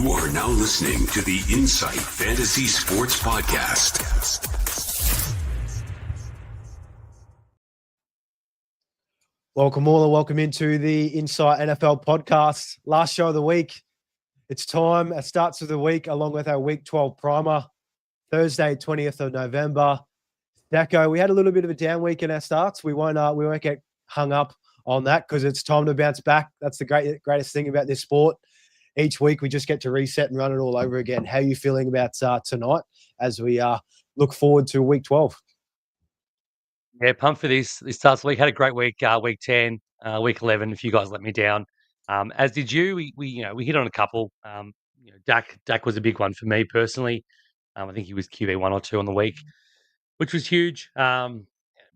You are now listening to the Insight Fantasy Sports Podcast. Welcome all and welcome into the Insight NFL Podcast. Last show of the week. It's time. It starts of the week along with our Week 12 primer. Thursday, 20th of November. Secko, we had a little bit of a down week in our starts. We won't get hung up on that because it's time to bounce back. That's the greatest thing about this sport. Each week we just get to reset and run it all over again. How are you feeling about tonight as we look forward to Week 12? Yeah, pumped for this. This starts week. Had a great week. Week 10, week 11. If you guys let me down, as did you. We hit on a couple. Dak was a big one for me personally. I think he was QB 1 or 2 on the week, which was huge. And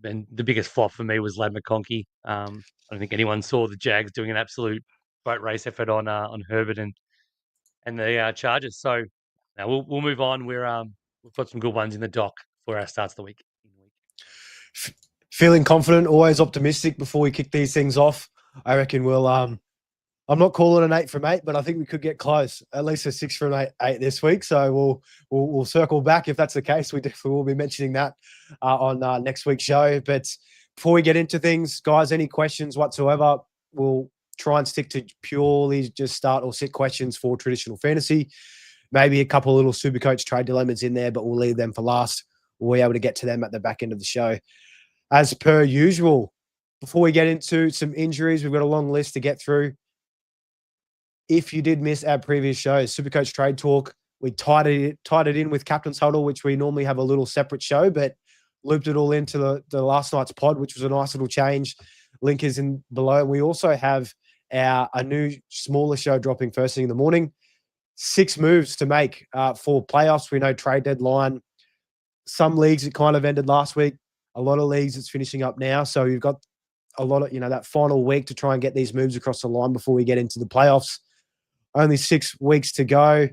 the biggest flop for me was Ladd McConkey. I don't think anyone saw the Jags doing an absolute boat race effort on Herbert and the Chargers. So now we'll move on. We've got some good ones in the dock for our starts of the week. Feeling confident, always optimistic before we kick these things off. I reckon we'll I'm not calling an 8 from 8, but I think we could get close, at least a 6 from 8 this week. So we'll circle back if that's the case. We definitely will be mentioning that on next week's show. But before we get into things, guys, any questions whatsoever, we'll try and stick to purely just start or sit questions for traditional fantasy. Maybe a couple of little SuperCoach trade dilemmas in there, but we'll leave them for last. We'll be able to get to them at the back end of the show. As per usual, before we get into some injuries, we've got a long list to get through. If you did miss our previous shows, SuperCoach Trade Talk, we tied it in with Captain's Huddle, which we normally have a little separate show, but looped it all into the last night's pod, which was a nice little change. Link is in below. We also have a new smaller show dropping first thing in the morning. 6 moves to make for playoffs. We know trade deadline. Some leagues it kind of ended last week. A lot of leagues it's finishing up now. So you've got a lot of, that final week to try and get these moves across the line before we get into the playoffs. Only 6 weeks to go.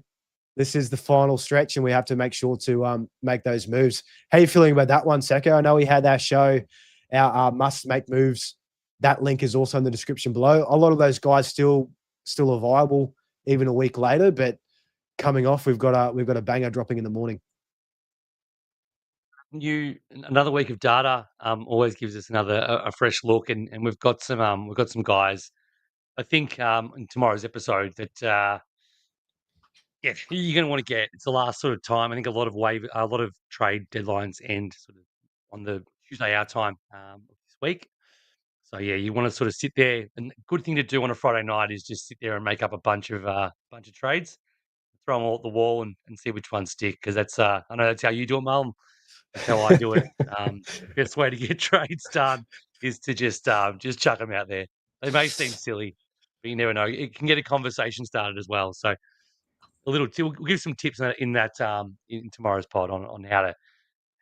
This is the final stretch and we have to make sure to make those moves. How are you feeling about that one, Secko? I know we had our show, our must-make moves. That link is also in the description below. A lot of those guys still are viable even a week later, but coming off, we've got a banger dropping in the morning. Another week of data always gives us a fresh look, and we've got some guys. I think in tomorrow's episode that you're going to want to get. It's the last sort of time. I think a lot of trade deadlines end sort of on the Tuesday our time this week. So yeah, you want to sort of sit there. And a good thing to do on a Friday night is just sit there and make up a bunch of trades, throw them all at the wall, and see which ones stick. Because that's I know that's how you do it, Mullin. That's how I do it. The best way to get trades done is to just chuck them out there. They may seem silly, but you never know. It can get a conversation started as well. So we'll give some tips in tomorrow's pod on how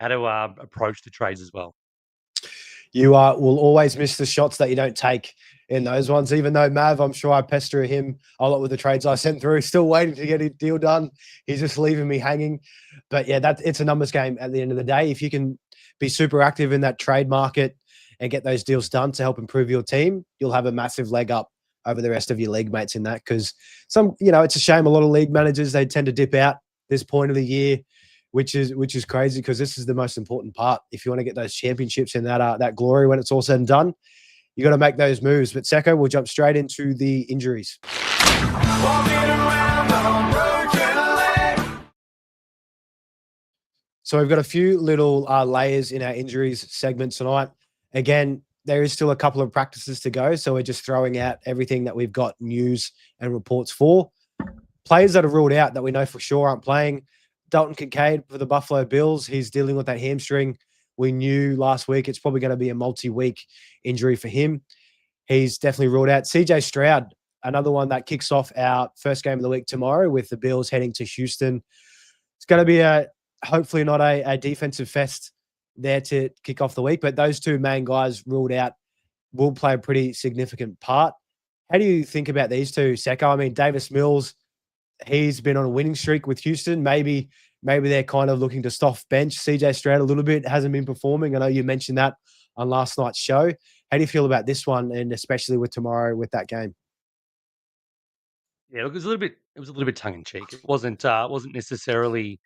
to approach the trades as well. You will always miss the shots that you don't take in those ones, even though Mav, I'm sure I pester him a lot with the trades I sent through, still waiting to get a deal done. He's just leaving me hanging. But yeah, it's a numbers game at the end of the day. If you can be super active in that trade market and get those deals done to help improve your team, you'll have a massive leg up over the rest of your league mates in that. Because it's a shame a lot of league managers, they tend to dip out this point of the year, which is crazy because this is the most important part. If you want to get those championships and that glory when it's all said and done, you got to make those moves. But Secko, we'll jump straight into the injuries. So we've got a few little layers in our injuries segment tonight. Again, there is still a couple of practices to go, so we're just throwing out everything that we've got news and reports for. Players that are ruled out that we know for sure aren't playing. Dalton Kincaid for the Buffalo Bills. He's dealing with that hamstring. We knew last week it's probably going to be a multi-week injury for him. He's definitely ruled out. CJ Stroud, another one that kicks off our first game of the week tomorrow with the Bills heading to Houston. It's going to be hopefully not a defensive fest there to kick off the week, but those two main guys ruled out will play a pretty significant part. How do you think about these two, Secko? I mean, Davis Mills, he's been on a winning streak with Houston. Maybe they're kind of looking to soft bench CJ Stroud a little bit. Hasn't been performing. I know you mentioned that on last night's show. How do you feel about this one, and especially with tomorrow with that game? Yeah, look, it's a little bit it was a little bit tongue in cheek. It wasn't necessarily.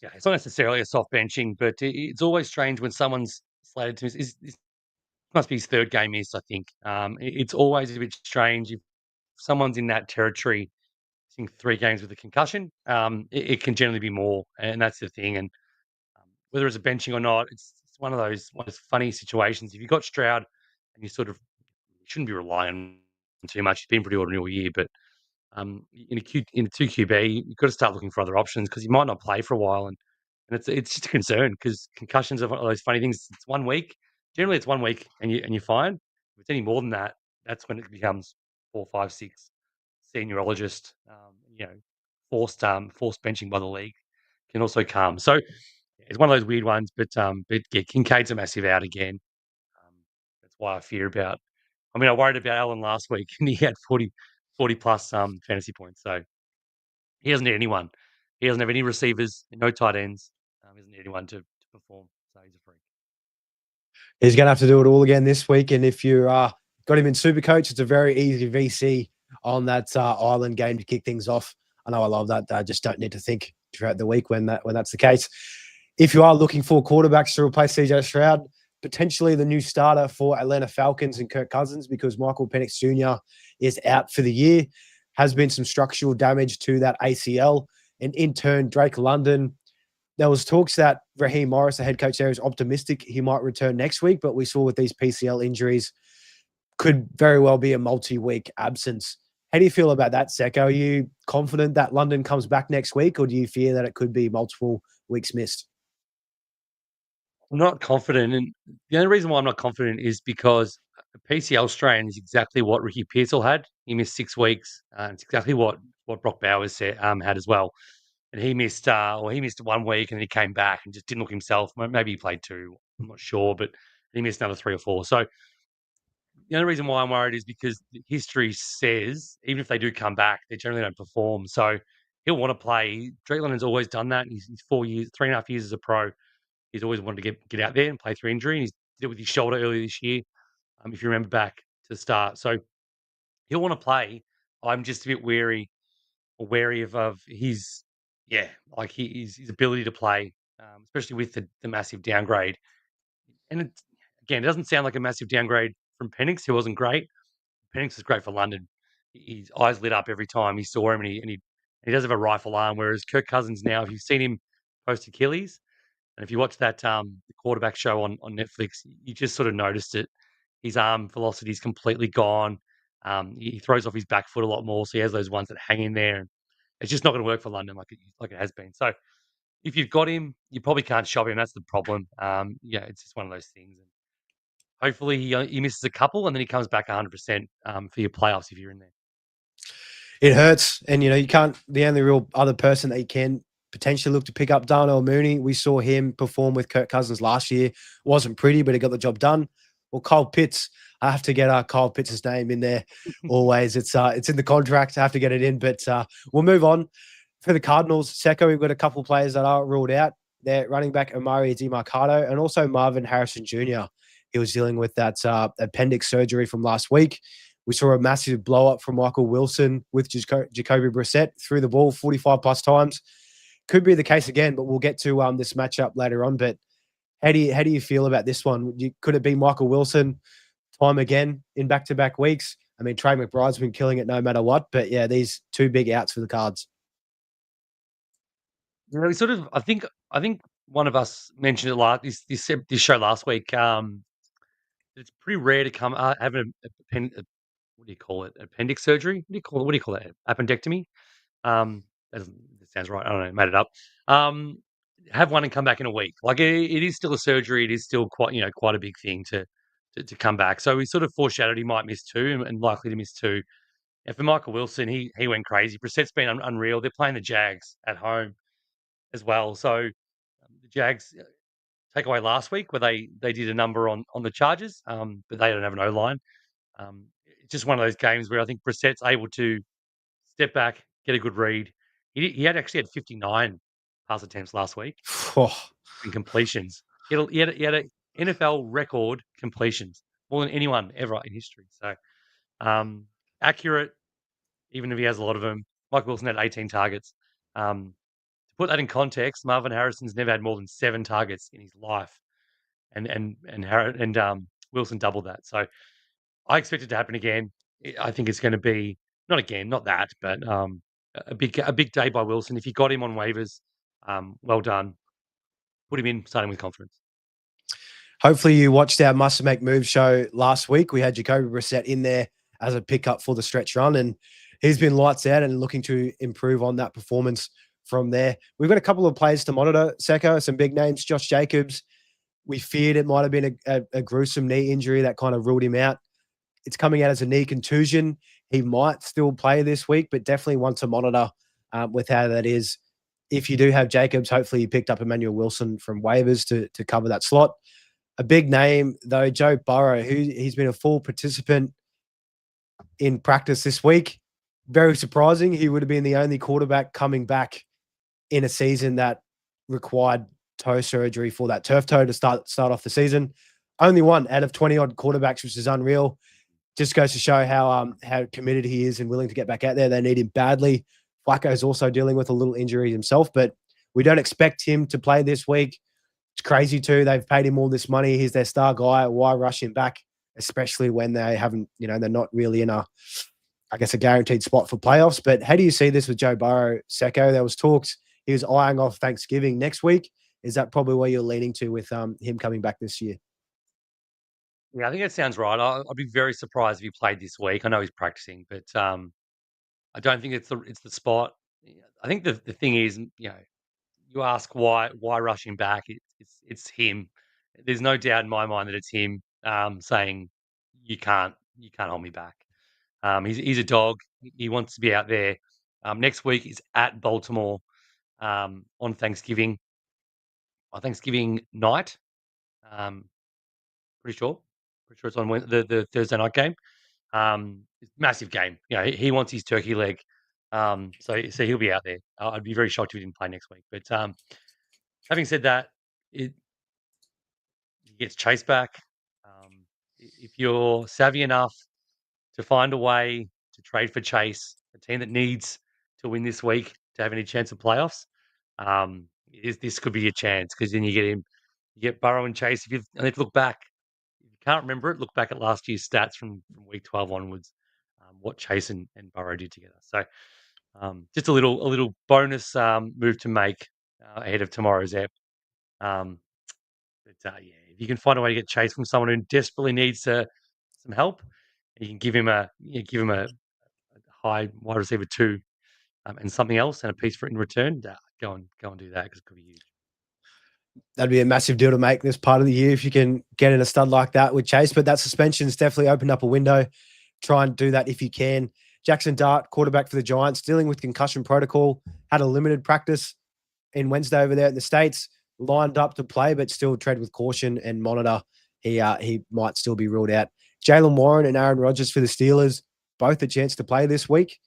Yeah, it's not necessarily a soft benching, but it's always strange when someone's slated to miss. This must be his third game miss, I think. It's always a bit strange if someone's in that territory. I think 3 games with a concussion. It can generally be more, and that's the thing. And whether it's a benching or not, it's one of those funny situations. If you've got Stroud and you sort of shouldn't be relying on him too much. He's been pretty ordinary all year, but in a 2 QB, you've got to start looking for other options because he might not play for a while, and it's just a concern because concussions are one of those funny things. It's 1 week. Generally, it's 1 week, and you're fine. If it's any more than that, that's when it becomes 4, 5, 6. Seniorologist, forced benching by the league can also come. So it's one of those weird ones, but yeah, Kincaid's a massive out again. That's why I fear about. I mean, I worried about Allen last week, and he had 40 plus fantasy points. So he doesn't need anyone. He doesn't have any receivers, no tight ends. He doesn't need anyone to perform. So he's a freak. He's going to have to do it all again this week. And if you got him in SuperCoach, it's a very easy VC on that island game to kick things off. I know I love that. I just don't need to think throughout the week when that's the case. If you are looking for quarterbacks to replace CJ Stroud, potentially the new starter for Atlanta Falcons and Kirk Cousins, because Michael Penix Jr. is out for the year, has been some structural damage to that ACL. And in turn, Drake London, there was talks that Raheem Morris, the head coach there, is optimistic he might return next week, but we saw with these PCL injuries, could very well be a multi-week absence. How do you feel about that, Secko? Are you confident that London comes back next week, or do you fear that it could be multiple weeks missed? I'm not confident, and the only reason why I'm not confident is because a PCL strain is exactly what Ricky Pearsall had. He missed 6 weeks. It's exactly what Brock Bowers had as well. And he missed 1 week, and then he came back and just didn't look himself. Maybe he played 2. I'm not sure, but he missed another 3 or 4. So the only reason why I'm worried is because history says even if they do come back, they generally don't perform. So he'll want to play. Drake London's always done that. He's 4 years, 3.5 years as a pro. He's always wanted to get out there and play through injury. And he did it with his shoulder earlier this year, if you remember back to the start. So he'll want to play. I'm just a bit wary of his, like his ability to play, especially with the massive downgrade. And again, it doesn't sound like a massive downgrade from Penix, who wasn't great. Penix is great for London. His eyes lit up every time he saw him, and he does have a rifle arm. Whereas Kirk Cousins now, if you've seen him post Achilles, and if you watch that the quarterback show on Netflix, you just sort of noticed it. His arm velocity is completely gone. He throws off his back foot a lot more, so he has those ones that hang in there. And it's just not going to work for London like it has been. So if you've got him, you probably can't shop him. That's the problem. It's just one of those things. And hopefully he misses a couple and then he comes back 100% for your playoffs if you're in there. It hurts. And, you can't – the only real other person that you can potentially look to pick up, Darnell Mooney. We saw him perform with Kirk Cousins last year. Wasn't pretty, but he got the job done. Well, Kyle Pitts, I have to get Kyle Pitts' name in there always. It's in the contract. I have to get it in. But we'll move on. For the Cardinals, Secko, we've got a couple players that are ruled out. They're running back Amari DiMarcado and also Marvin Harrison Jr. He was dealing with that appendix surgery from last week. We saw a massive blow-up from Michael Wilson with Jacoby Brissett, threw the ball 45-plus times. Could be the case again, but we'll get to this matchup later on. But how do you feel about this one? Could it be Michael Wilson time again in back-to-back weeks? I mean, Trey McBride's been killing it no matter what. But, yeah, these 2 big outs for the Cards. We sort of, I think one of us mentioned it this show last week. It's pretty rare to come have what do you call it? Appendix surgery? What do you call it? Appendectomy? That sounds right. I don't know. Made it up. Have one and come back in a week. Like it is still a surgery. It is still quite a big thing to come back. So we sort of foreshadowed he might miss 2 and likely to miss 2. And for Michael Wilson, he went crazy. Brissett's been unreal. They're playing the Jags at home as well. So the Jags take away last week where they did a number on the Chargers, but they don't have an O-line. It's just one of those games where I think Brissett's able to step back, get a good read. He had 59 pass attempts last week in completions. He had an NFL record completions, more than anyone ever in history. So accurate, even if he has a lot of them. Mike Wilson had 18 targets. To put that in context, Marvin Harrison's never had more than 7 targets in his life, and Wilson doubled that. So I expect it to happen again. I think it's going to be not again, not that, but a big day by Wilson. If you got him on waivers, well done. Put him in, starting with confidence. Hopefully you watched our Must Make Move show last week. We had Jacoby Brissett in there as a pickup for the stretch run, and he's been lights out and looking to improve on that performance from there. We've got a couple of players to monitor, Secko, some big names. Josh Jacobs, we feared it might have been a gruesome knee injury that kind of ruled him out. It's coming out as a knee contusion. He might still play this week, but definitely want to monitor with how that is. If you do have Jacobs, hopefully you picked up Emmanuel Wilson from waivers to cover that slot. A big name, though, Joe Burrow, he's been a full participant in practice this week. Very surprising. He would have been the only quarterback coming back in a season that required toe surgery for that turf toe to start off the season. Only one out of 20-odd quarterbacks, which is unreal. Just goes to show how committed he is and willing to get back out there. They need him badly. Flacco's also dealing with a little injury himself, but we don't expect him to play this week. It's crazy too. They've paid him all this money. He's their star guy. Why rush him back, especially when they haven't, they're not really in a guaranteed spot for playoffs. But how do you see this with Joe Burrow, Secko? There was talks he was eyeing off Thanksgiving next week. Is that probably where you're leaning to with him coming back this year? Yeah, I think that sounds right. I'd be very surprised if he played this week. I know he's practicing, but I don't think it's the spot. Yeah, I think the thing is, you ask why rush him back? It's him. There's no doubt in my mind that it's him saying you can't hold me back. He's a dog. He wants to be out there. Next week is at Baltimore on Thanksgiving night. Um, pretty sure. Pretty sure it's on the Thursday night game. It's a massive game. He wants his turkey leg. So he'll be out there. I'd be very shocked if he didn't play next week. But having said that, he gets Chase back. If you're savvy enough to find a way to trade for Chase, a team that needs to win this week to have any chance of playoffs, this could be your chance because then you get Burrow and Chase. And if you look back, if you can't remember it, look back at last year's stats from week 12 onwards, what Chase and Burrow did together. So just a little bonus move to make ahead of tomorrow's app. Yeah, if you can find a way to get Chase from someone who desperately needs some help, you can give him a high wide receiver 2 and something else and a piece for it in return. Go and do that because it could be huge. That'd be a massive deal to make this part of the year if you can get in a stud like that with Chase. But that suspension's definitely opened up a window. Try and do that if you can. Jackson Dart, quarterback for the Giants, dealing with concussion protocol, had a limited practice in Wednesday over there in the States, lined up to play, but still tread with caution and monitor. He might still be ruled out. Jalen Warren and Aaron Rodgers for the Steelers, both a chance to play this week.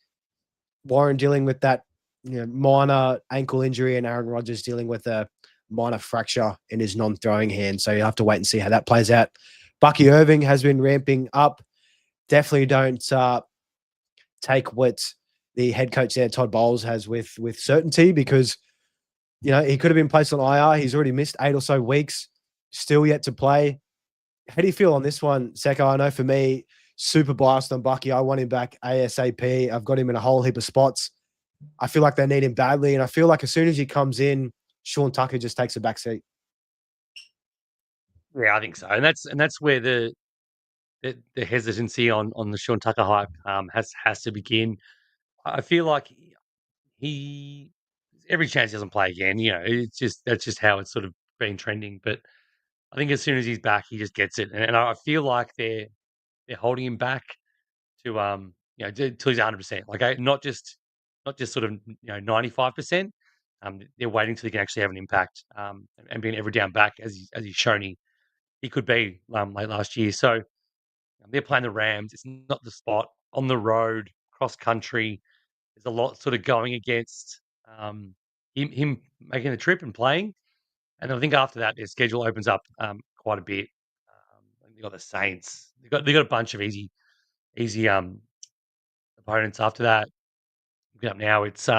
Warren dealing with that minor ankle injury, and Aaron Rodgers dealing with a minor fracture in his non-throwing hand. So you have to wait and see how that plays out. Bucky Irving has been ramping up. Definitely don't take what the head coach there, Todd Bowles, has with certainty because he could have been placed on IR. He's already missed 8 or so weeks, still yet to play. How do you feel on this one, Secko? I know for me, super biased on Bucky. I want him back ASAP. I've got him in a whole heap of spots. I feel like they need him badly, and I feel like as soon as he comes in, Sean Tucker just takes a back seat. Yeah, I think so, and that's where the hesitancy on the Sean Tucker hype has to begin. I feel like he every chance he doesn't play again. That's just how it's sort of been trending. But I think as soon as he's back, he just gets it, and I feel like they're holding him back to till he's 100%. Like not just sort of 95%. They're waiting till he can actually have an impact and being every down back as he's shown he could be late last year. So they're playing the Rams. It's not the spot on the road, cross country. There's a lot sort of going against him making the trip and playing. And I think after that, their schedule opens up quite a bit. They got the Saints. They got a bunch of easy opponents after that. looking up now. It's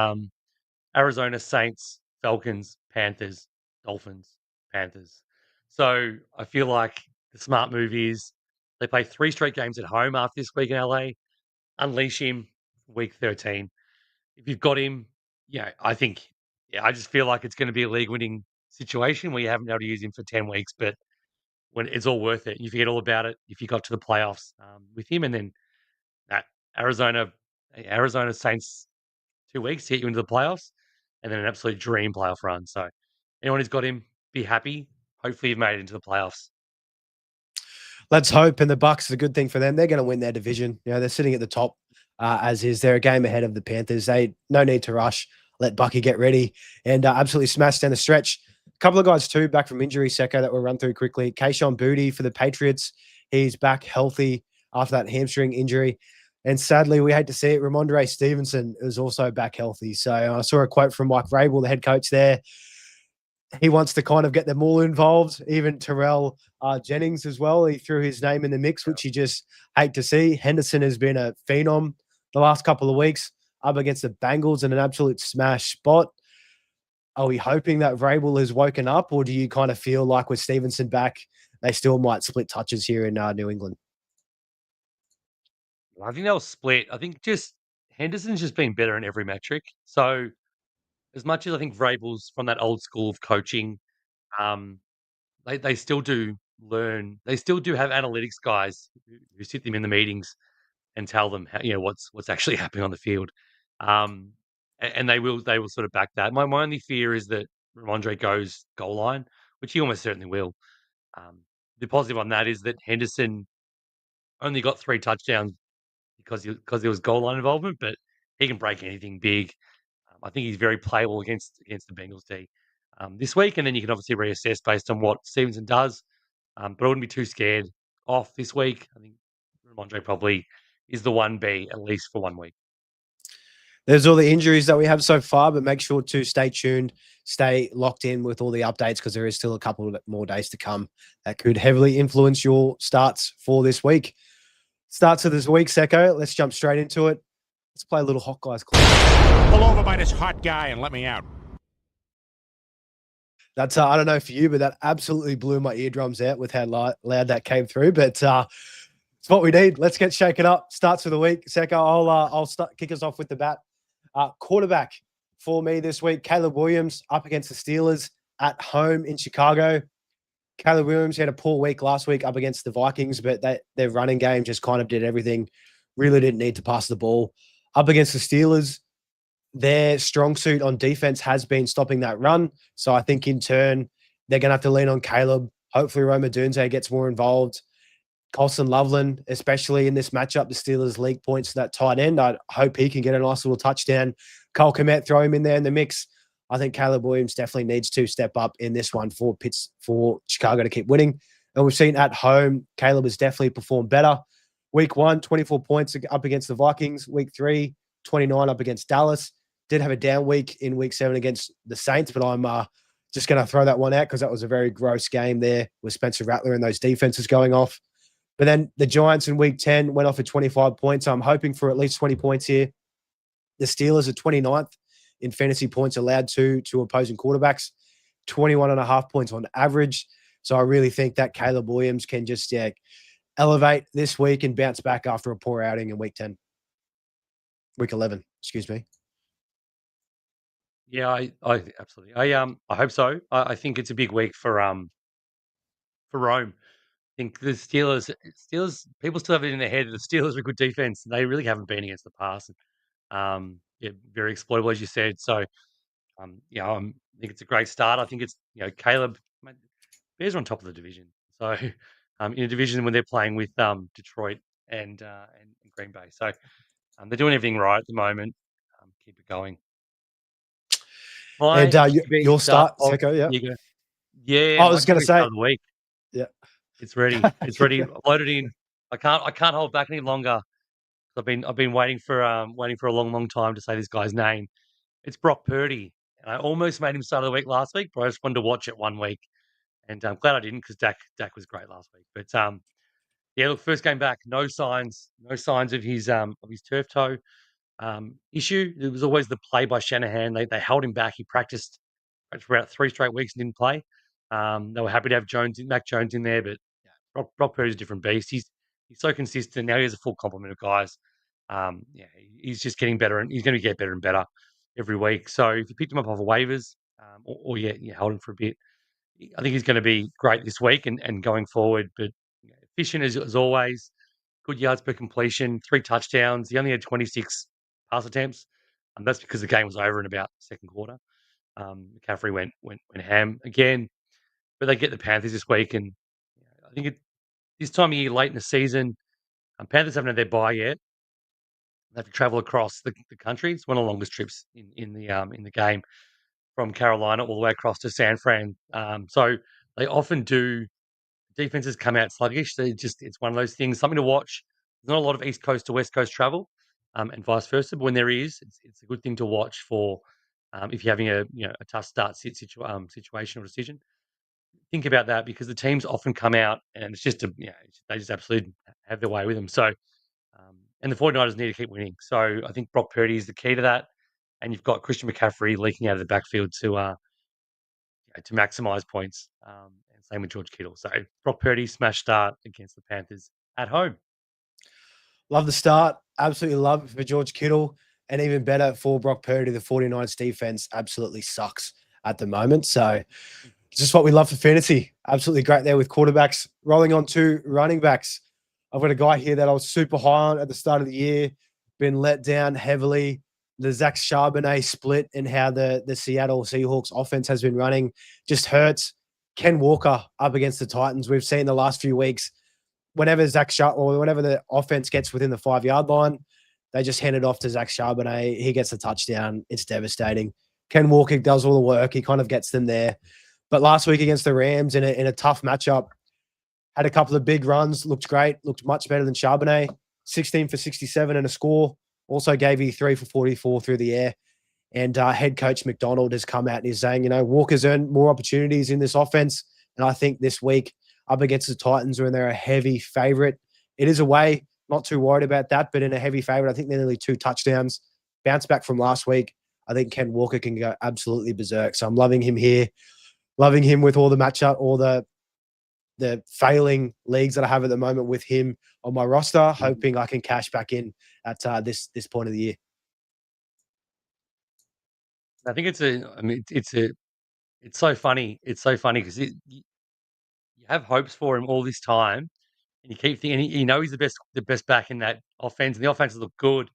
Arizona Saints, Falcons, Panthers, Dolphins, Panthers. So I feel like the smart move is they play 3 straight games at home after this week in LA. Unleash him week 13. If you've got him, I think, I just feel like it's going to be a league winning situation where you haven't been able to use him for 10 weeks, but when it's all worth it, you forget all about it if you got to the playoffs with him, and then that Arizona, Arizona Saints 2 weeks to get you into the playoffs, and then an absolute dream playoff run. So anyone who's got him, be happy. Hopefully, you've made it into the playoffs. Let's hope. And the Bucks is a good thing for them. They're going to win their division. They're sitting at the top as is. They're a game ahead of the Panthers. They no need to rush. Let Bucky get ready and absolutely smash down the stretch. A couple of guys too back from injury, Secco, that we'll run through quickly. Keishon Boutte for the Patriots. He's back healthy after that hamstring injury. And sadly, we hate to see it, Ramondre Stevenson is also back healthy. So I saw a quote from Mike Vrabel, the head coach there. He wants to kind of get them all involved, even Terrell Jennings as well. He threw his name in the mix, which you just hate to see. Henderson has been a phenom the last couple of weeks up against the Bengals in an absolute smash spot. Are we hoping that Vrabel has woken up, or do you kind of feel like with Stevenson back, they still might split touches here in New England? I think they'll split. I think just Henderson's just been better in every metric. So as much as I think Vrabel's from that old school of coaching, um, they still do learn. They still do have analytics guys who sit them in the meetings and tell them what's actually happening on the field. And they will sort of back that. My only fear is that Ramondre goes goal line, which he almost certainly will. The positive on that is that Henderson only got 3 touchdowns because there was goal line involvement, but he can break anything big. I think he's very playable against the Bengals D this week, and then you can obviously reassess based on what Stevenson does. But I wouldn't be too scared off this week. I think Ramondre probably is the 1B at least for 1 week. There's all the injuries that we have so far, but make sure to stay tuned, stay locked in with all the updates because there is still a couple more days to come that could heavily influence your starts for this week. Starts of this week, Secco. Let's jump straight into it. Let's play a little Hot Guys Club. Pull over by this hot guy and let me out. That's I don't know for you, but that absolutely blew my eardrums out with how loud that came through. But it's what we need. Let's get shaken up. Starts of the week, Secco. I'll kick us off with the bat. Quarterback for me this week, Caleb Williams up against the Steelers at home in Chicago. Caleb Williams had a poor week last week up against the Vikings, but their running game just kind of did everything. Really didn't need to pass the ball. Up against the Steelers, their strong suit on defense has been stopping that run. So I think in turn, they're going to have to lean on Caleb. Hopefully, Roma Dunze gets more involved. Colson Loveland, especially in this matchup, the Steelers league points to that tight end. I hope he can get a nice little touchdown. Cole Kmet, throw him in there in the mix. I think Caleb Williams definitely needs to step up in this one for Chicago to keep winning. And we've seen at home, Caleb has definitely performed better. Week 1, 24 points up against the Vikings. Week 3, 29 up against Dallas. Did have a down week in week 7 against the Saints, but I'm just going to throw that one out because that was a very gross game there with Spencer Rattler and those defenses going off. But then the Giants in week 10 went off for 25 points. So I'm hoping for at least 20 points here. The Steelers are 29th in fantasy points allowed to opposing quarterbacks, 21.5 points on average. So I really think that Caleb Williams can just elevate this week and bounce back after a poor outing in week 11, excuse me. Yeah, I absolutely. I hope so. I think it's a big week for Rome. I think the Steelers, people still have it in their head that the Steelers are a good defense. They really haven't been against the pass. Very exploitable, as you said. So, I think it's a great start. I think it's, Caleb, mate, Bears are on top of the division. So, in a division when they're playing with Detroit and Green Bay. So, they're doing everything right at the moment. Keep it going. My And QB your start, of Secco, yeah. you go. Yeah, I my was going QB to start say, of the week. yeah. It's ready. It's ready. Loaded in. I can't hold back any longer. I've been waiting for a long time to say this guy's name. It's Brock Purdy, and I almost made him start of the week last week, but I just wanted to watch it 1 week, and I'm glad I didn't because Dak was great last week. But yeah, look, first game back, no signs of his turf toe. issue. It was always the play by Shanahan. They held him back. He practiced for about 3 straight weeks and didn't play. They were happy to have Mac Jones in there, but Brock Purdy's a different beast. He's so consistent. Now he has a full complement of guys. He's just getting better, and he's going to get better and better every week. So if you picked him up off of waivers, or you held him for a bit, I think he's going to be great this week and going forward. But efficient as always, good yards per completion, 3 touchdowns. He only had 26 pass attempts, and that's because the game was over in about the second quarter. McCaffrey went ham again, but they get the Panthers this week, and I think this time of year, late in the season, Panthers haven't had their bye yet. They have to travel across the country. It's one of the longest trips in the game, from Carolina all the way across to San Fran. So they often do. Defenses come out sluggish. It's one of those things. Something to watch. There's not a lot of East Coast to West Coast travel, and vice versa. But when there is, it's a good thing to watch for if you're having a tough start situation or decision. Think about that, because the teams often come out and it's just they just absolutely have their way with them. So and the 49ers need to keep winning. So I think Brock Purdy is the key to that. And you've got Christian McCaffrey leaking out of the backfield to maximise points. And same with George Kittle. So Brock Purdy smash start against the Panthers at home. Love the start. Absolutely love it for George Kittle. And even better for Brock Purdy. The 49ers defense absolutely sucks at the moment. So it's just what we love for fantasy. Absolutely great there with quarterbacks. Rolling on to running backs. I've got a guy here that I was super high on at the start of the year. Been let down heavily. The Zach Charbonnet split and how the Seattle Seahawks offense has been running just hurts. Ken Walker up against the Titans. We've seen the last few weeks, whenever whenever the offense gets within the 5-yard line, they just hand it off to Zach Charbonnet. He gets a touchdown. It's devastating. Ken Walker does all the work. He kind of gets them there. But last week against the Rams in a tough matchup, had a couple of big runs, looked great, looked much better than Charbonnet. 16 for 67 and a score. Also gave you 3 for 44 through the air. And head coach McDonald has come out and is saying, Walker's earned more opportunities in this offense. And I think this week up against the Titans, when they're a heavy favorite, it is away. Not too worried about that, but in a heavy favorite, I think they're nearly 2 touchdowns. Bounce back from last week. I think Ken Walker can go absolutely berserk. So I'm loving him here. Loving him with all the matchup, all the failing leagues that I have at the moment with him on my roster, hoping I can cash back in at this point of the year. I think it's so funny. It's so funny because you have hopes for him all this time, and you keep thinking he's the best back in that offense, and the offenses look good.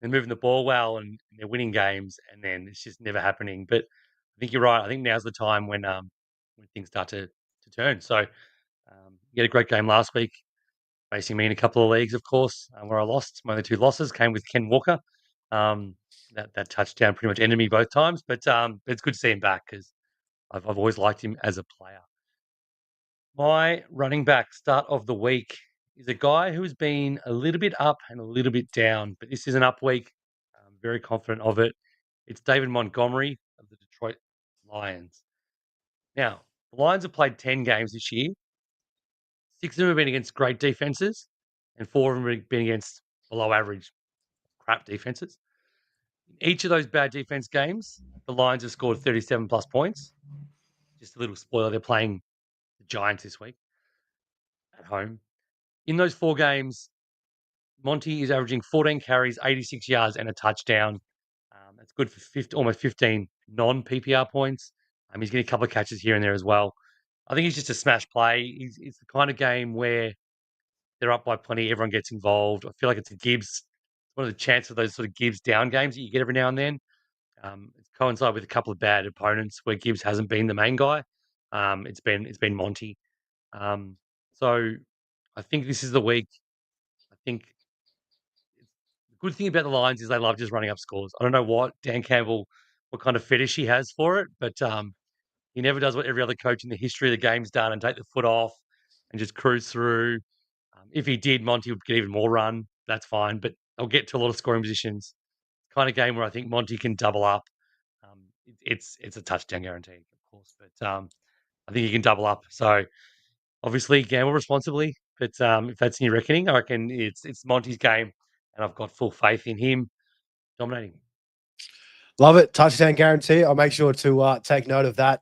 They're moving the ball well, and they're winning games, and then it's just never happening. But I think you're right. I think now's the time when things start to turn. So you had a great game last week, facing me in a couple of leagues, of course, where I lost. My only 2 losses came with Ken Walker. That touchdown pretty much ended me both times, but it's good to see him back because I've always liked him as a player. My running back start of the week is a guy who's been a little bit up and a little bit down, but this is an up week. I'm very confident of it. It's David Montgomery of the Detroit Lions. Now, the Lions have played 10 games this year. 6 of them have been against great defenses, and 4 of them have been against below average crap defenses. In each of those bad defense games, the Lions have scored 37 plus points. Just a little spoiler, they're playing the Giants this week at home. In those 4 games, Monty is averaging 14 carries, 86 yards, and a touchdown. That's good for almost 15 non-PPR points. He's getting a couple of catches here and there as well. I think he's just a smash play. It's the kind of game where they're up by plenty, everyone gets involved. I feel like it's a Gibbs. It's one of the chances of those sort of Gibbs down games that you get every now and then. It's coincided with a couple of bad opponents where Gibbs hasn't been the main guy. It's been Monty. So I think this is the week. I think the good thing about the Lions is they love just running up scores. I don't know what Dan Campbell, what kind of fetish he has for it, but he never does what every other coach in the history of the game's done and take the foot off and just cruise through. If he did, Monty would get even more run. That's fine, but they'll get to a lot of scoring positions. Kind of game where I think Monty can double up. It's a touchdown guarantee, of course, but I think he can double up. So obviously gamble responsibly, but if that's in your reckoning, I reckon it's Monty's game, and I've got full faith in him. dominating. Love it. Touchdown guarantee. I'll make sure to take note of that.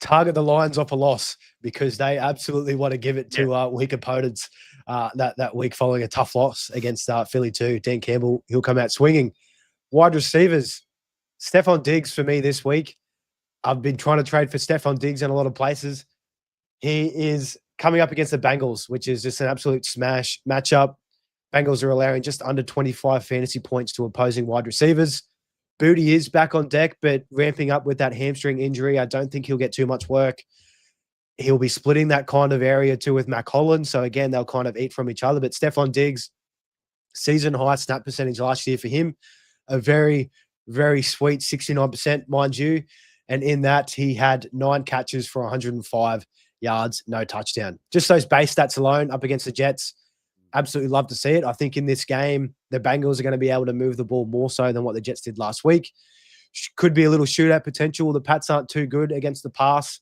Target the Lions off a loss because they absolutely want to give it to weak opponents that week following a tough loss against Philly too. Dan Campbell, he'll come out swinging. Wide receivers, Stephon Diggs for me this week. I've been trying to trade for Stephon Diggs in a lot of places. He is coming up against the Bengals, which is just an absolute smash matchup. Bengals are allowing just under 25 fantasy points to opposing wide receivers. Booty is back on deck, but ramping up with that hamstring injury, I don't think he'll get too much work. He'll be splitting that kind of area too with Mac Hollins. So again, they'll kind of eat from each other. But Stephon Diggs, season high snap percentage last year for him, a very, very sweet 69%, mind you. And in that, he had 9 catches for 105 yards, no touchdown. Just those base stats alone up against the Jets, absolutely love to see it. I think in this game, the Bengals are going to be able to move the ball more so than what the Jets did last week. Could be a little shootout potential. The Pats aren't too good against the pass,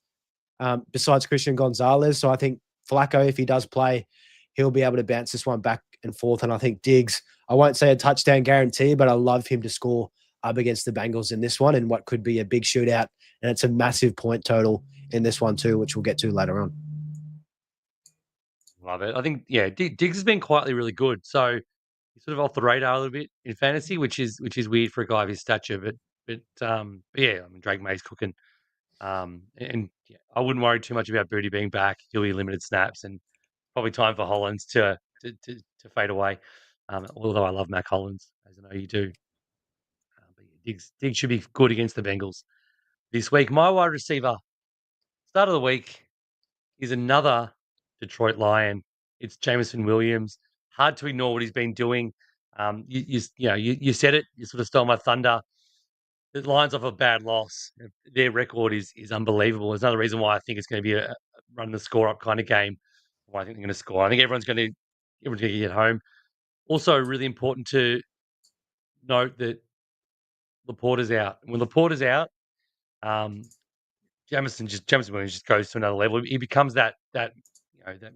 besides Christian Gonzalez. So I think Flacco, if he does play, he'll be able to bounce this one back and forth. And I think Diggs, I won't say a touchdown guarantee, but I love him to score up against the Bengals in this one and what could be a big shootout. And it's a massive point total in this one too, which we'll get to later on. Love it. I think, Diggs has been quietly really good. So he's sort of off the radar a little bit in fantasy, which is weird for a guy of his stature. But yeah, I mean, Drake May's cooking. I wouldn't worry too much about Booty being back. He'll be limited snaps and probably time for Hollins to fade away. Although I love Mac Hollins, as I know you do. But Diggs should be good against the Bengals this week. My wide receiver, start of the week, is another Detroit Lion. It's Jameson Williams. Hard to ignore what he's been doing. You said it. You sort of stole my thunder. The Lions off a bad loss. Their record is unbelievable. There's another reason why I think it's going to be a run the score up kind of game. Why I think they're going to score. I think everyone's going to get home. Also, really important to note that Laporta's out. When Laporta's out, Jameson Williams just goes to another level. He becomes that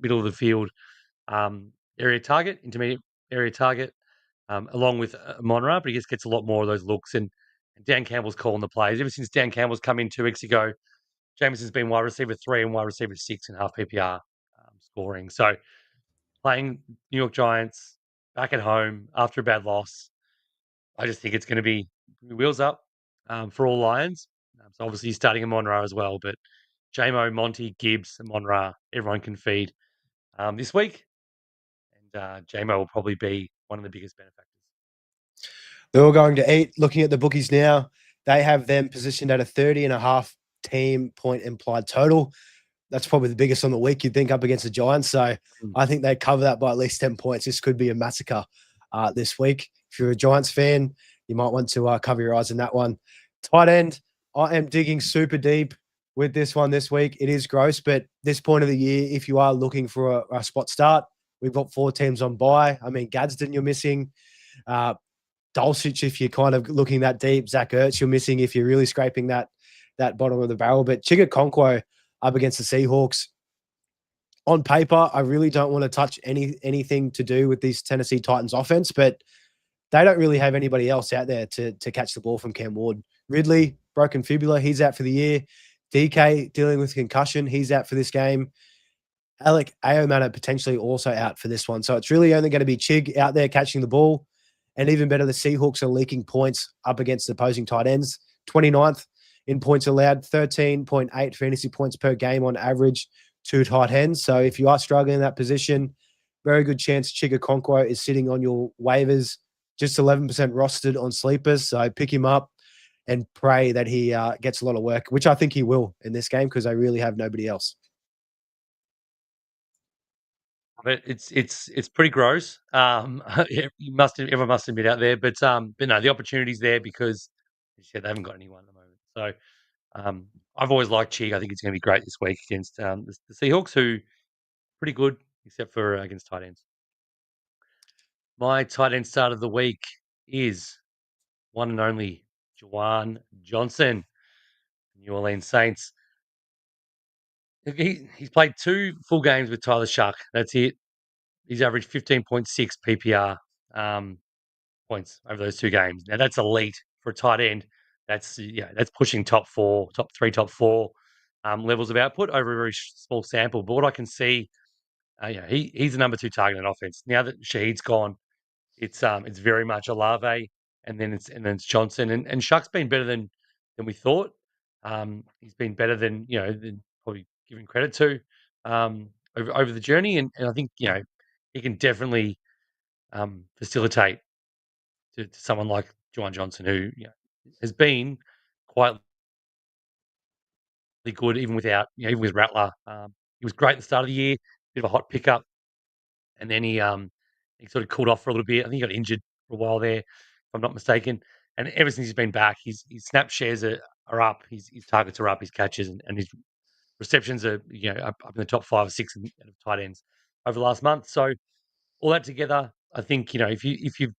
middle of the field area target, intermediate area target, along with Monra, but he just gets a lot more of those looks. And Dan Campbell's calling the plays. Ever since Dan Campbell's come in 2 weeks ago, Jameson's been wide receiver 3 and wide receiver 6 in half PPR scoring. So playing New York Giants back at home after a bad loss, I just think it's going to be wheels up for all Lions. So obviously he's starting a Monra as well, but JMO, Monty, Gibbs, and Monra, everyone can feed this week. And JMO will probably be one of the biggest benefactors. They're all going to eat. Looking at the bookies now, they have them positioned at a 30.5 team point implied total. That's probably the biggest on the week, you'd think, up against the Giants. So I think they cover that by at least 10 points. This could be a massacre this week. If you're a Giants fan, you might want to cover your eyes on that one. Tight end, I am digging super deep with this one this week. It is gross, but this point of the year, if you are looking for a spot start, we've got 4 teams on bye. I mean, Gadsden, you're missing. Dulcich, if you're kind of looking that deep. Zach Ertz, you're missing if you're really scraping that bottom of the barrel. But Chigakonkwo up against the Seahawks. On paper, I really don't want to touch anything to do with this Tennessee Titans offense, but they don't really have anybody else out there to catch the ball from Cam Ward. Ridley, broken fibula, he's out for the year. DK dealing with concussion, he's out for this game. Alec Aomana potentially also out for this one. So it's really only going to be Chig out there catching the ball. And even better, the Seahawks are leaking points up against opposing tight ends. 29th in points allowed, 13.8 fantasy points per game on average to tight ends. So if you are struggling in that position, very good chance Chigakonkwo is sitting on your waivers, just 11% rostered on sleepers. So pick him up and pray that he gets a lot of work, which I think he will in this game because I really have nobody else. But it's pretty gross. Everyone must admit out there, but no, the opportunity's there because they haven't got anyone at the moment. So I've always liked Chig. I think it's going to be great this week against the Seahawks, who pretty good except for against tight ends. My tight end start of the week is one and only Juwan Johnson, New Orleans Saints. He's played 2 full games with Tyler Shuck. That's it. He's averaged 15.6 PPR. points over those 2 games. Now that's elite for a tight end. That's pushing top 4, top 3, top 4 levels of output over a very small sample. But what I can see, he's the number 2 target in offense. Now that Shahid's gone, it's very much Olave, and then it's Johnson, and Shuck's been better than we thought. He's been better than than probably giving credit to over the journey, and I think he can definitely facilitate to someone like Juwan Johnson, who has been quietly good even without even with Rattler. He was great at the start of the year, bit of a hot pickup, and then he sort of cooled off for a little bit. I think he got injured for a while there, if I'm not mistaken. And ever since he's been back, his snap shares are up, his targets are up, his catches and his receptions are up in the top 5 or 6 of tight ends over the last month. So all that together, I think if you've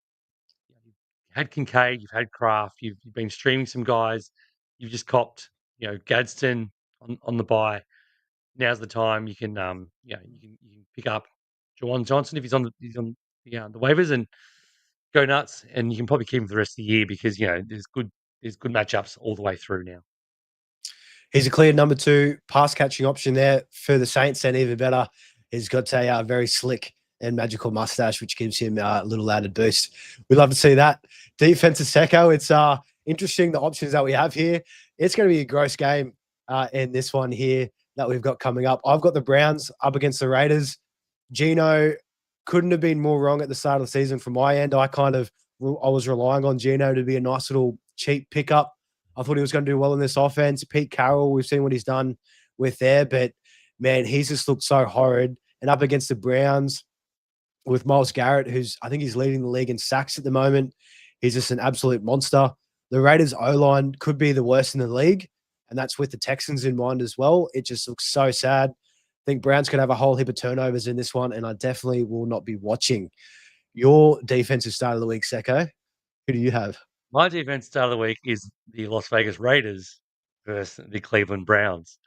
had Kincaid, you've had Kraft, you've been streaming some guys, you've just copped Gadsden on the bye. Now's the time you can you can pick up Juwan Johnson if he's on the waivers and go nuts, and you can probably keep him for the rest of the year because there's good matchups all the way through now. He's a clear number 2 pass catching option there for the Saints, and even better, he's got a very slick and magical mustache, which gives him a little added boost. We'd love to see that. Defensive Secko, it's interesting the options that we have here. It's going to be a gross game in this one here that we've got coming up. I've got the Browns up against the Raiders. Gino couldn't have been more wrong at the start of the season from my end. I was relying on Gino to be a nice little cheap pickup. I thought he was going to do well in this offense. Pete Carroll, we've seen what he's done with there, but man, he's just looked so horrid. And up against the Browns with Myles Garrett, I think he's leading the league in sacks at the moment. He's just an absolute monster. The Raiders O-line could be the worst in the league, and that's with the Texans in mind as well. It just looks so sad. I think Browns could have a whole heap of turnovers in this one, and I definitely will not be watching. Your defensive start of the week, Secko, who do you have? My defense start of the week is the Las Vegas Raiders versus the Cleveland Browns.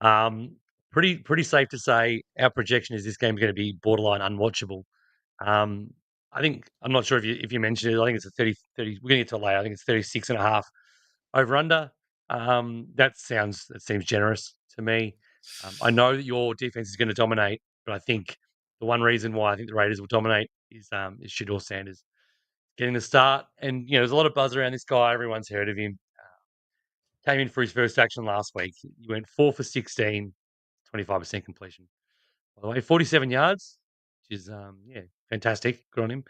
Pretty safe to say our projection is this game is going to be borderline unwatchable. I'm not sure if you mentioned it. I think it's a 30. We're going to get to later. I think it's 36.5 over under. That seems generous to me. I know that your defense is going to dominate, but I think the one reason why I think the Raiders will dominate is Shedeur Sanders getting the start. And there's a lot of buzz around this guy. Everyone's heard of him. Came in for his first action last week. He went 4 for 16, 25% completion. By the way, 47 yards, which is fantastic. Good on him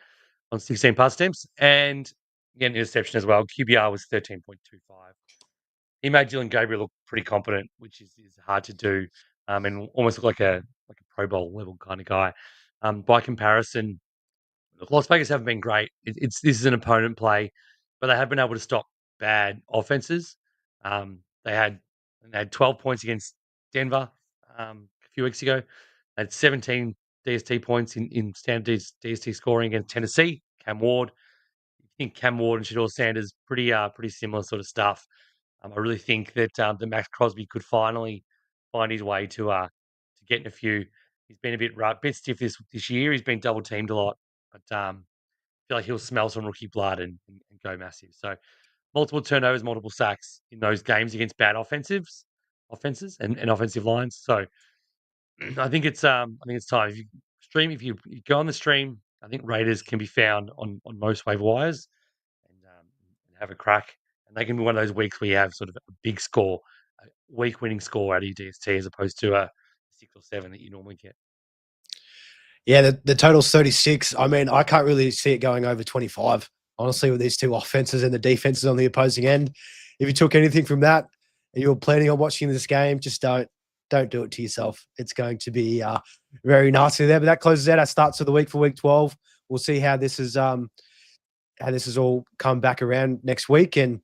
on 16 pass attempts, and again interception as well. QBR was 13.25. He made Dylan Gabriel look pretty competent, which is hard to do, and almost look like a Pro Bowl level kind of guy. By comparison, Las Vegas haven't been great. This is an opponent play, but they have been able to stop bad offenses. They had 12 points against Denver a few weeks ago. They had 17 DST points in standard DST scoring against Tennessee. Cam Ward. I think Cam Ward and Shedeur Sanders pretty similar sort of stuff. I really think that Max Crosby could finally find his way to getting a few. He's been a bit stiff this year. He's been double teamed a lot, but I feel like he'll smell some rookie blood and go massive. So multiple turnovers, multiple sacks in those games against bad offenses and offensive lines. So I think it's time. If you go on the stream, I think Raiders can be found on most waiver wires and have a crack. And they can be one of those weeks where you have sort of a big score, a week winning score out of your DST as opposed to a 6 or 7 that you normally get. Yeah, the total's 36. I mean, I can't really see it going over 25, honestly, with these two offenses and the defenses on the opposing end. If you took anything from that and you were planning on watching this game, just don't do it to yourself. It's going to be very nasty there. But that closes out our starts of the week for week 12. We'll see how this is all come back around next week. And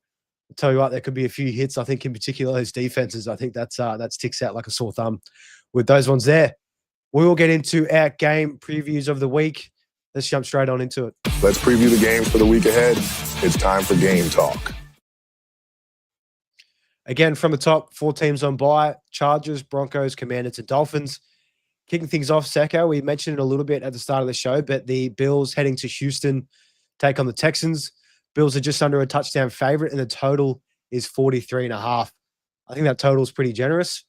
I'll tell you what, there could be a few hits. I think in particular those defenses. I think that sticks out like a sore thumb with those ones there. We will get into our game previews of the week. Let's jump straight on into it. Let's preview the games for the week ahead. It's time for Game Talk. Again, from the top, 4 teams on bye: Chargers, Broncos, Commanders, and Dolphins. Kicking things off, Secko, we mentioned it a little bit at the start of the show, but the Bills heading to Houston take on the Texans. Bills are just under a touchdown favorite, and the total is 43.5. I think that total is pretty generous.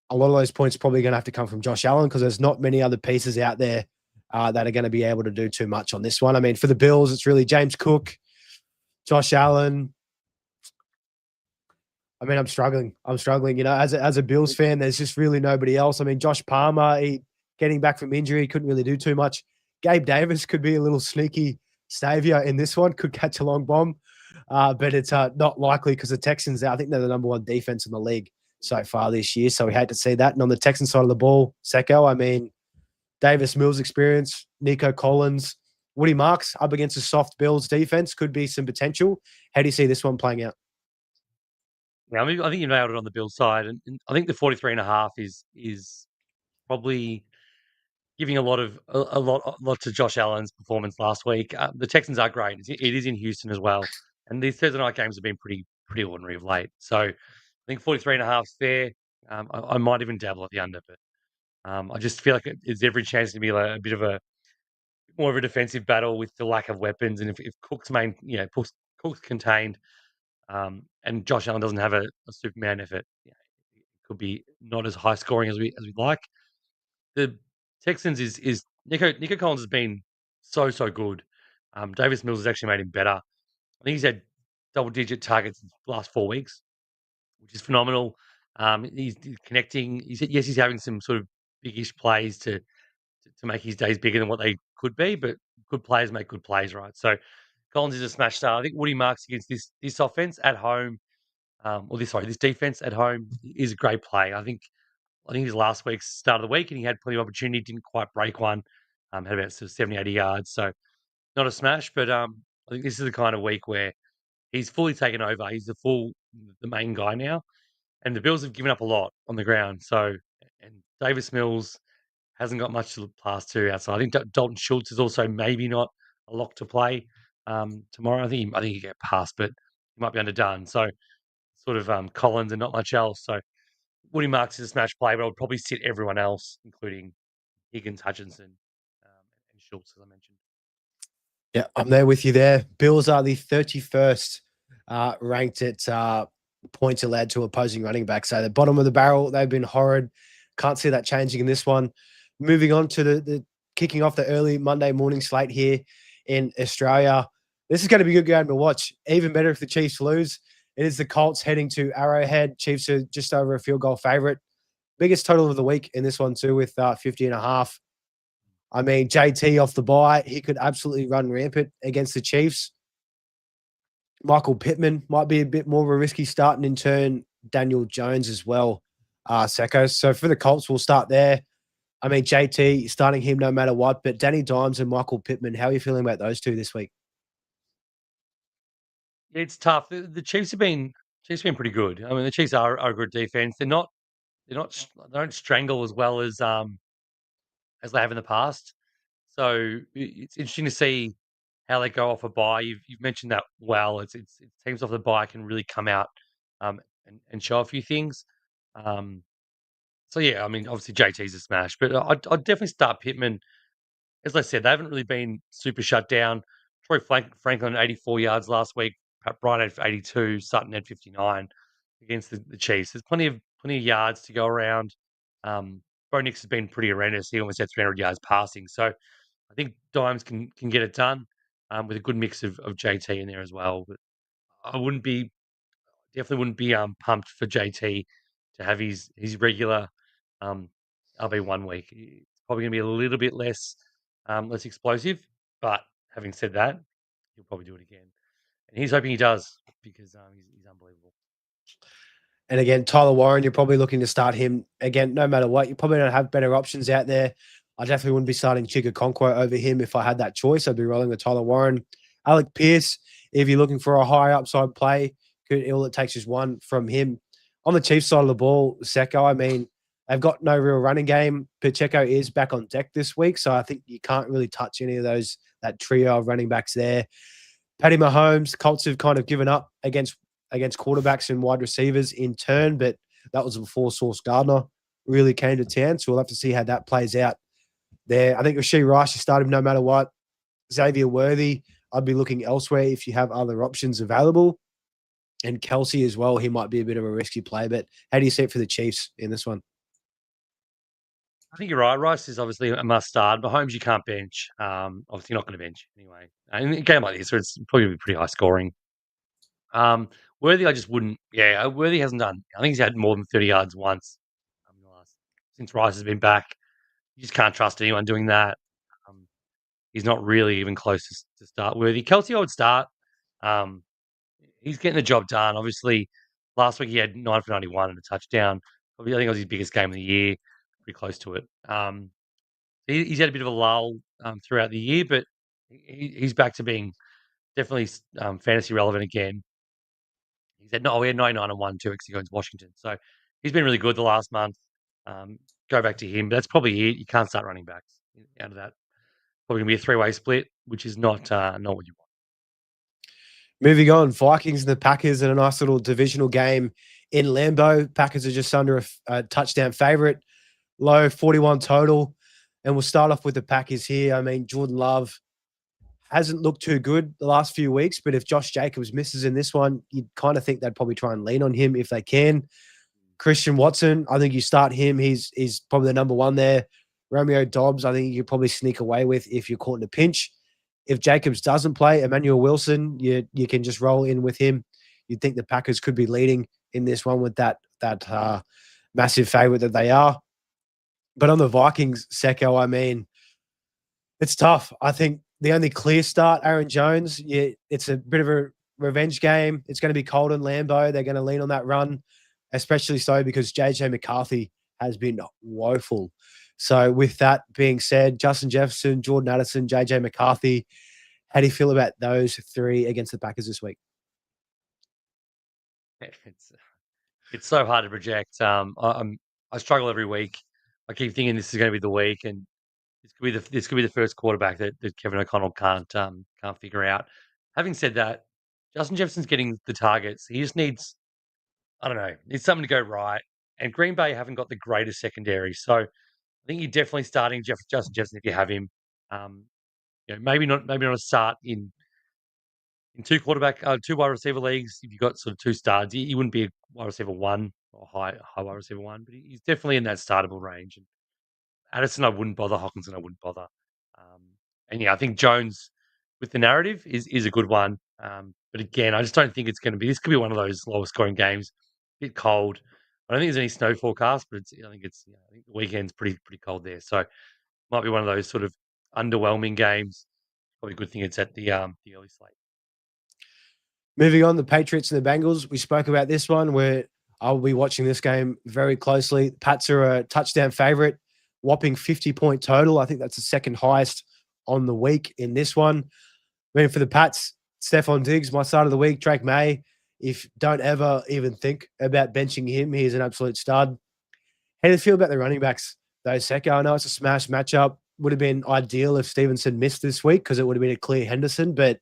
A lot of those points are probably going to have to come from Josh Allen because there's not many other pieces out there that are going to be able to do too much on this one. I mean, for the Bills, it's really James Cook, Josh Allen. I mean, I'm struggling. You know, as a Bills fan, there's just really nobody else. I mean, Josh Palmer, getting back from injury, couldn't really do too much. Gabe Davis could be a little sneaky savior in this one, could catch a long bomb, but it's not likely because the Texans, I think they're the number one defense in the league so far this year, so we hate to see that. And on the Texans side of the ball, Secko, I mean, Davis Mills experience, Nico Collins, Woody Marks up against a soft Bills defense could be some potential. How do you see this one playing out? Yeah, I mean, I think you nailed it on the Bills side, and I think the 43.5 is probably giving a lot to Josh Allen's performance last week. The Texans are great. It is in Houston as well, and these Thursday night games have been pretty ordinary of late. So I think 43.5 is fair. I might even dabble at the under, but I just feel like it's every chance to be like a bit of a more of a defensive battle with the lack of weapons, and if Cook's Cook's contained, and Josh Allen doesn't have a Superman effort, it could be not as high scoring as we'd like. The Texans is Nico Collins has been so good. Davis Mills has actually made him better. I think he's had double-digit targets in the last 4 weeks, which is phenomenal. He's connecting. He's having some sort of big-ish plays to make his days bigger than what they could be, but good players make good plays, right? So Collins is a smash star. I think Woody Marks against this offense at home, this defense at home is a great play. I think his last week's start of the week, and he had plenty of opportunity, didn't quite break one, had about sort of 70, 80 yards. So not a smash, but I think this is the kind of week where he's fully taken over. He's the main guy now, and the Bills have given up a lot on the ground. So, and Davis Mills hasn't got much to pass to outside. I think Dalton Schultz is also maybe not a lock to play tomorrow. I think he get past, but he might be underdone. So sort of Collins and not much else. So Woody Marks is a smash play, but I would probably sit everyone else, including Higgins, Hutchinson, and Schultz, as I mentioned. Yeah, I'm there with you there. Bills are the 31st ranked at points allowed to opposing running back. So the bottom of the barrel, they've been horrid. Can't see that changing in this one. Moving on to the kicking off the early Monday morning slate here in Australia. This is going to be a good game to watch. Even better if the Chiefs lose. It is the Colts heading to Arrowhead. Chiefs are just over a field goal favorite. Biggest total of the week in this one too with 50.5. I mean, JT off the bye, he could absolutely run rampant against the Chiefs. Michael Pittman might be a bit more of a risky start, and in turn, Daniel Jones as well, Secko. So for the Colts, we'll start there. I mean, JT, starting him no matter what, but Danny Dimes and Michael Pittman, how are you feeling about those two this week? It's tough. The Chiefs have been pretty good. I mean, the Chiefs are a good defense. They don't strangle as well as they have in the past. So it's interesting to see how they go off a bye. You've mentioned that well. It's teams off the bye can really come out and show a few things. So yeah, I mean, obviously JT's a smash, but I'd definitely start Pittman. As I said, they haven't really been super shut down. Troy Franklin 84 yards last week. Pat Bryant had 82. Sutton had 59 against the Chiefs. There's plenty of yards to go around. Bo Nix has been pretty horrendous. He almost had 300 yards passing. So I think Dimes can get it done with a good mix of JT in there as well. But I definitely wouldn't be pumped for JT to have his regular RB1 week. It's probably going to be a little bit less explosive. But having said that, he'll probably do it again. And he's hoping he does because he's unbelievable. And again, Tyler Warren, you're probably looking to start him again, no matter what. You probably don't have better options out there. I definitely wouldn't be starting Chigga Conquo over him if I had that choice. I'd be rolling with Tyler Warren. Alec Pierce, if you're looking for a high upside play, all it takes is one from him. On the Chiefs side of the ball, Secko, I mean, they've got no real running game. Pacheco is back on deck this week, so I think you can't really touch any of that trio of running backs there. Patty Mahomes, Colts have kind of given up against quarterbacks and wide receivers in turn, but that was before Sauce Gardner really came to town, so we'll have to see how that plays out there. I think Rashee Rice, you start him no matter what. Xavier Worthy, I'd be looking elsewhere if you have other options available. And Kelsey as well, he might be a bit of a risky play. But how do you see it for the Chiefs in this one? I think you're right. Rice is obviously a must start. Mahomes you can't bench. Obviously, you're not going to bench anyway. In a game like this, where it's probably going to be pretty high scoring. Worthy, I just wouldn't. Yeah, Worthy hasn't done. I think he's had more than 30 yards once in the last since Rice has been back. You just can't trust anyone doing that. Um, he's not really even close to start Worthy. Kelsey, I would start. Um, he's getting the job done. Obviously, last week he had 9 for 91 and a touchdown. Probably, I think it was his biggest game of the year. Pretty close to it. He's had a bit of a lull throughout the year, but he's back to being definitely fantasy relevant again. He said, no, we had 99 and 1 2 weeks ago against Washington. So he's been really good the last month. Go back to him. But that's probably it. You can't start running backs out of that. Probably going to be a three-way split, which is not what you want. Moving on, Vikings and the Packers in a nice little divisional game in Lambeau. Packers are just under a touchdown favorite, low 41 total. And we'll start off with the Packers here. I mean, Jordan Love hasn't looked too good the last few weeks, but if Josh Jacobs misses in this one, you'd kind of think they'd probably try and lean on him if they can. Christian Watson, I think you start him. He's probably the number one there. Romeo Dobbs, I think you could probably sneak away with if you're caught in a pinch. If Jacobs doesn't play, Emmanuel Wilson, you can just roll in with him. You'd think the Packers could be leading in this one with that massive favorite that they are. But on the Vikings, Secko, I mean, it's tough. I think the only clear start, Aaron Jones, it's a bit of a revenge game. It's going to be cold in Lambeau. They're going to lean on that run, especially so because JJ McCarthy has been woeful. So with that being said, Justin Jefferson, Jordan Addison, JJ McCarthy, how do you feel about those three against the Packers this week? It's so hard to project. I struggle every week. I keep thinking this is going to be the week, and this could be the first quarterback that Kevin O'Connell can't figure out. Having said that, Justin Jefferson's getting the targets. He just needs, I don't know, needs something to go right. And Green Bay haven't got the greatest secondary, so I think you're definitely starting Justin Jefferson if you have him. Maybe not a start in two wide receiver leagues. If you've got sort of two studs, he wouldn't be a wide receiver one or high wide receiver one, but he's definitely in that startable range. And Addison, I wouldn't bother. Hawkinson, I wouldn't bother. And I think Jones with the narrative is a good one. But again, I just don't think it's going to be. This could be one of those lower scoring games. A bit cold. I don't think there's any snow forecast, but I think the weekend's pretty cold there. So might be one of those sort of underwhelming games. Probably a good thing it's at the early slate. Moving on, the Patriots and the Bengals. We spoke about this one where I'll be watching this game very closely. Pats are a touchdown favorite, whopping 50-point total. I think that's the second highest on the week in this one. I mean, for the Pats, Stephon Diggs, my start of the week, Drake May. If don't ever even think about benching him, he's an absolute stud. How do you feel about the running backs, though, Secko? I know it's a smash matchup. Would have been ideal if Stevenson missed this week because it would have been a clear Henderson, but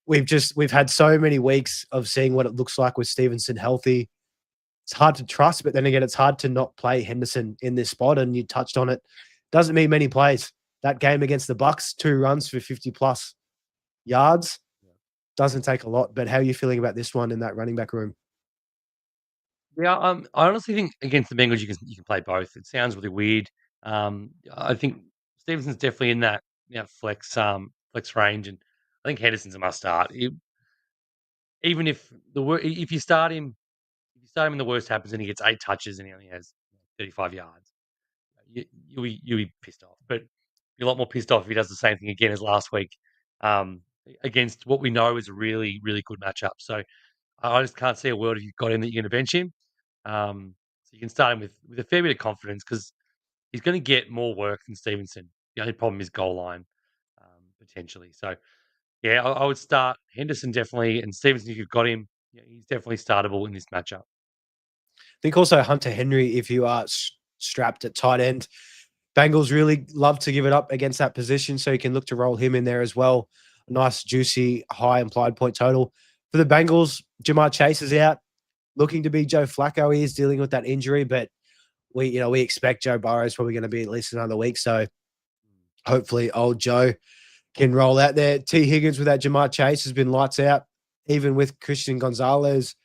we've had so many weeks of seeing what it looks like with Stevenson healthy. It's hard to trust, but then again, it's hard to not play Henderson in this spot. And you touched on it. Doesn't mean many plays. That game against the Bucks, 2 runs for 50+ yards. Doesn't take a lot. But how are you feeling about this one in that running back room? Yeah, I honestly think against the Bengals you can play both. It sounds really weird. I think Stevenson's definitely in that flex range, and I think Henderson's a must start. Even if you start him and the worst happens and he gets 8 touches and he only has 35 yards, you'll be pissed off. But you're a lot more pissed off if he does the same thing again as last week against what we know is a really, really good matchup. So I just can't see a world if you've got him that you're going to bench him. So you can start him with a fair bit of confidence because he's going to get more work than Stevenson. The only problem is goal line, potentially. So, yeah, I would start Henderson definitely, and Stevenson if you've got him, he's definitely startable in this matchup. I think also Hunter Henry, if you are strapped at tight end. Bengals really love to give it up against that position, so you can look to roll him in there as well. A nice, juicy, high implied point total. For the Bengals, Jamar Chase is out. Looking to be Joe Flacco. He is dealing with that injury, but we expect Joe Burrow is probably going to be at least another week. So hopefully old Joe can roll out there. T. Higgins with that Jamar Chase has been lights out. Even with Christian Gonzalez,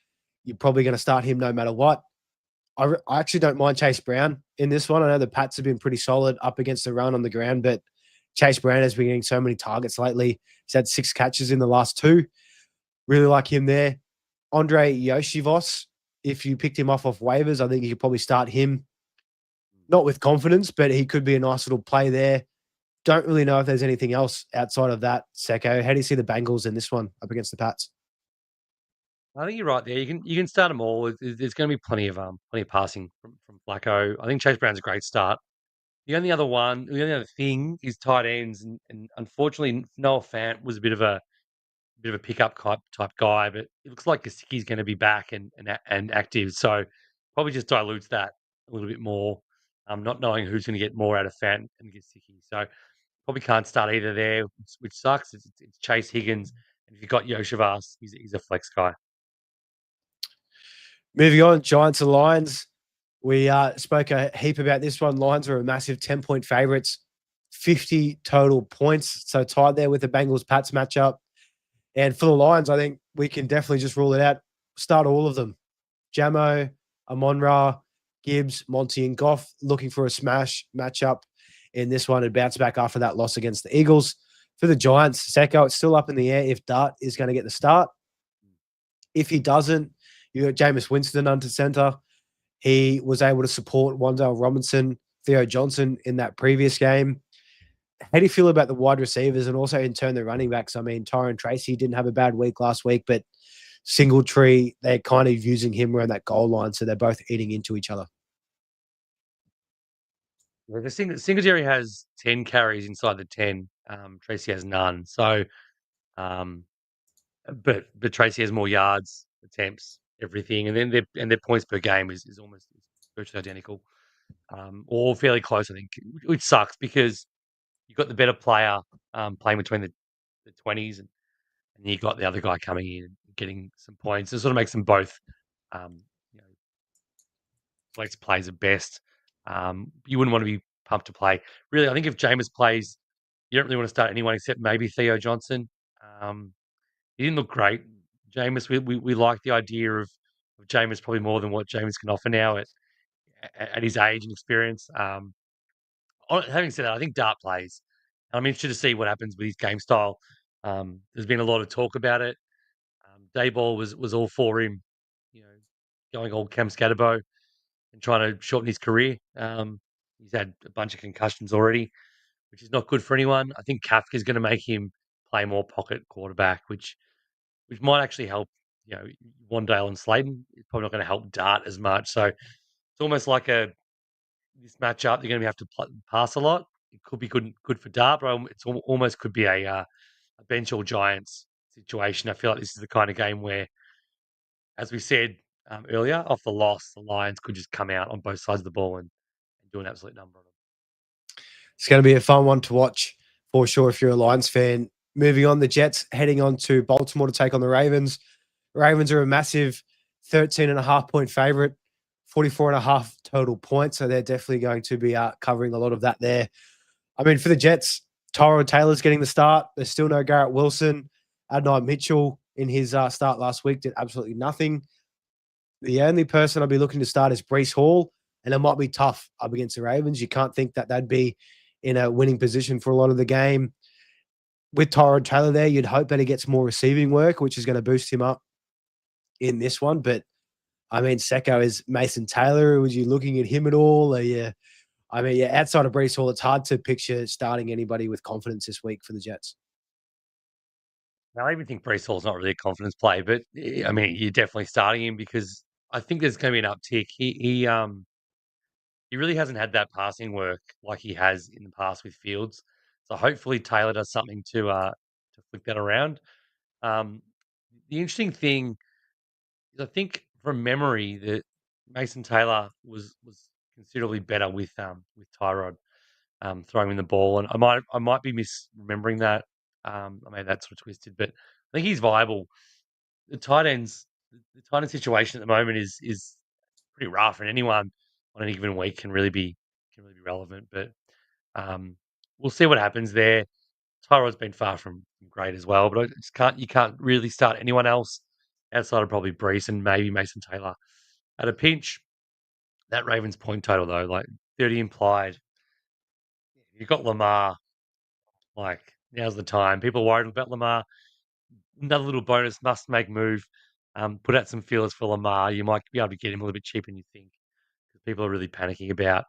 you're probably going to start him no matter what. I actually don't mind Chase Brown in this one. I know the Pats have been pretty solid up against the run on the ground, but Chase Brown has been getting so many targets lately. He's had 6 catches in the last 2. Really like him there. Andre Yoshivos, if you picked him off waivers, I think you could probably start him. Not with confidence, but he could be a nice little play there. Don't really know if there's anything else outside of that, Secko. How do you see the Bengals in this one up against the Pats? I think you're right there. You can start them all. There's going to be plenty of passing from Flacco. I think Chase Brown's a great start. The only other thing is tight ends, and unfortunately Noah Fant was a bit of a pickup type guy, but it looks like Gesicki's going to be back and active, so probably just dilutes that a little bit more. Not knowing who's going to get more out of Fant and Gesicki, so probably can't start either there, which sucks. It's Chase Higgins, and if you've got Yoshivas, he's a flex guy. Moving on, Giants and Lions. We spoke a heap about this one. Lions are a massive 10-point favorites, 50 total points. So tied there with the Bengals-Pats matchup. And for the Lions, I think we can definitely just rule it out. Start all of them. Jamo, Amon-Ra, Gibbs, Monty, and Goff looking for a smash matchup in this one and bounce back after that loss against the Eagles. For the Giants, Secko, it's still up in the air if Dart is going to get the start. If he doesn't, you got Jameis Winston under center. He was able to support Wan'Dale Robinson, Theo Johnson in that previous game. How do you feel about the wide receivers and also in turn the running backs? I mean, Tyron Tracy didn't have a bad week last week, but Singletary, they're kind of using him around that goal line, so they're both eating into each other. Well, the Singletary has 10 carries inside the 10. Tracy has none. So, but Tracy has more yards, attempts, everything, and then their points per game is almost virtually identical, or fairly close, I think, which sucks because you've got the better player playing between the 20s, and you got the other guy coming in and getting some points. It sort of makes them both, um, you know, flex plays at best. You wouldn't want to be pumped to play. Really, I think if Jameis plays, you don't really want to start anyone except maybe Theo Johnson. Um, he didn't look great. Jameis, we like the idea of Jameis probably more than what Jameis can offer now at his age and experience. Having said that, I think Dart plays. I'm interested to see what happens with his game style. There's been a lot of talk about it. Dayball was all for him, you know, going all Cam Scatterbo and trying to shorten his career. He's had a bunch of concussions already, which is not good for anyone. I think Kafka's going to make him play more pocket quarterback, which might actually help. You know, Wandale and Slayton. It's probably not going to help Dart as much. So it's almost like this matchup. They're going to have to pass a lot. It could be good for Dart, but it's almost could be a bench all Giants situation. I feel like this is the kind of game where, as we said earlier, off the loss, the Lions could just come out on both sides of the ball and do an absolute number on them. It's going to be a fun one to watch for sure if you're a Lions fan. Moving on, the Jets heading on to Baltimore to take on the Ravens. Ravens are a massive 13.5-point favorite, 44.5 total points. So they're definitely going to be covering a lot of that there. I mean, for the Jets, Tyrod Taylor's getting the start. There's still no Garrett Wilson. Adonai Mitchell in his start last week did absolutely nothing. The only person I'd be looking to start is Breece Hall, and it might be tough up against the Ravens. You can't think that they'd be in a winning position for a lot of the game. With Tyrod Taylor there, you'd hope that he gets more receiving work, which is going to boost him up in this one. But, I mean, Secko is Mason Taylor. Was you looking at him at all? Outside of Breece Hall, it's hard to picture starting anybody with confidence this week for the Jets. Now, I even think Breece Hall's not really a confidence play, but I mean, you're definitely starting him because I think there's going to be an uptick. He really hasn't had that passing work like he has in the past with Fields. So hopefully Taylor does something to flick that around. The interesting thing is I think from memory that Mason Taylor was considerably better with Tyrod throwing him the ball, and I might be misremembering that. I made that sort of twisted, but I think he's viable. The tight ends, the tight end situation at the moment is pretty rough, and anyone on any given week can really be relevant. But we'll see what happens there. Tyrod's been far from great as well, but I just you can't really start anyone else outside of probably Brees and maybe Mason Taylor. At a pinch, that Ravens point total though, like 30 implied. You've got Lamar, like now's the time. People are worried about Lamar. Another little bonus must make move. Put out some feelers for Lamar. You might be able to get him a little bit cheaper than you think. People are really panicking about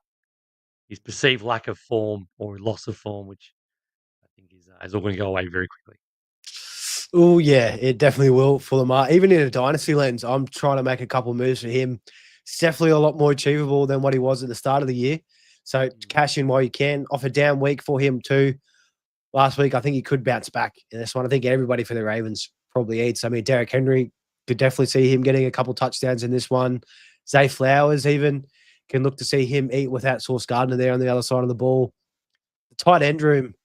his perceived lack of form or loss of form, which I think is all going to go away very quickly. Oh yeah, it definitely will for Lamar. Even in a dynasty lens, I'm trying to make a couple moves for him. It's definitely a lot more achievable than what he was at the start of the year. So cash in while you can. Off a down week for him too. Last week, I think he could bounce back in this one. I think everybody for the Ravens probably eats. I mean, Derrick Henry could definitely see him getting a couple touchdowns in this one. Zay Flowers even can look to see him eat without Sauce Gardner there on the other side of the ball. The tight end room,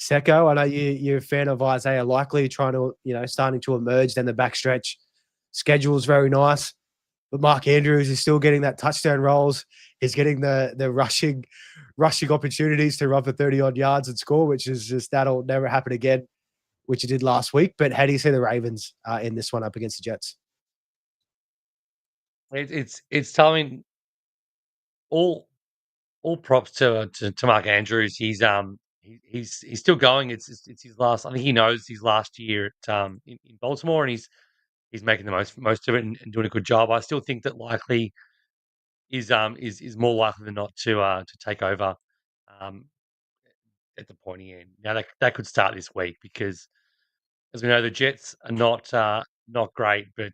Secko, I know you're a fan of Isaiah Likely trying to, starting to emerge down the backstretch. Schedule is very nice, but Mark Andrews is still getting that touchdown rolls. He's getting the rushing opportunities to run for 30-odd yards and score, which is just that'll never happen again, which it did last week. But how do you see the Ravens in this one up against the Jets? It's telling all props to Mark Andrews. He's still going. It's his last. I think he knows his last year at in Baltimore, and he's making the most of it and doing a good job. I still think that likely is more likely than not to take over um, at the pointy end. Now that could start this week because as we know the Jets are not great, but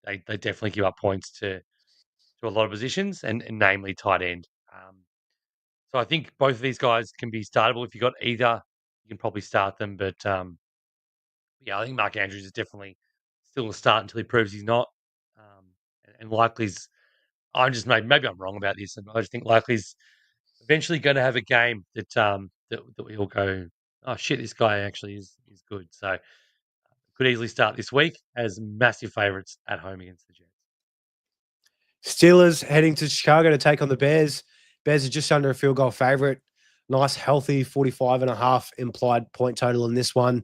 they definitely give up points to a lot of positions and namely tight end. So I think both of these guys can be startable. If you got either, you can probably start them. But yeah, I think Mark Andrews is definitely still a start until he proves he's not. And Likely's, maybe I'm wrong about this, and I just think Likely's eventually going to have a game that we all go, oh shit, this guy actually is good. So could easily start this week as massive favourites at home against the Jets. Steelers heading to Chicago to take on the Bears. Bears are just under a field goal favorite. Nice, healthy 45.5 implied point total in this one.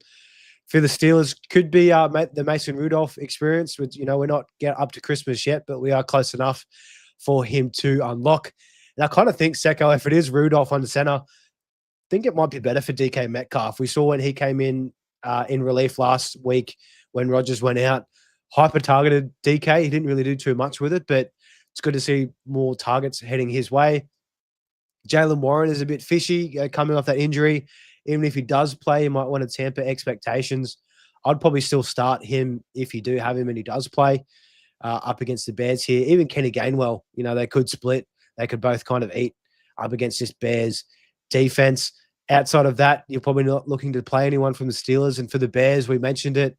For the Steelers, could be the Mason Rudolph experience. With we're not get up to Christmas yet, but we are close enough for him to unlock. And I kind of think, Secko, if it is Rudolph on the center, I think it might be better for DK Metcalf. We saw when he came in relief last week when Rodgers went out, hyper targeted DK. He didn't really do too much with it, but it's good to see more targets heading his way. Jaylen Warren is a bit fishy coming off that injury. Even if he does play, you might want to temper expectations. I'd probably still start him if you do have him and he does play up against the Bears here. Even Kenny Gainwell, they could split. They could both kind of eat up against this Bears defense. Outside of that, you're probably not looking to play anyone from the Steelers. And for the Bears, we mentioned it.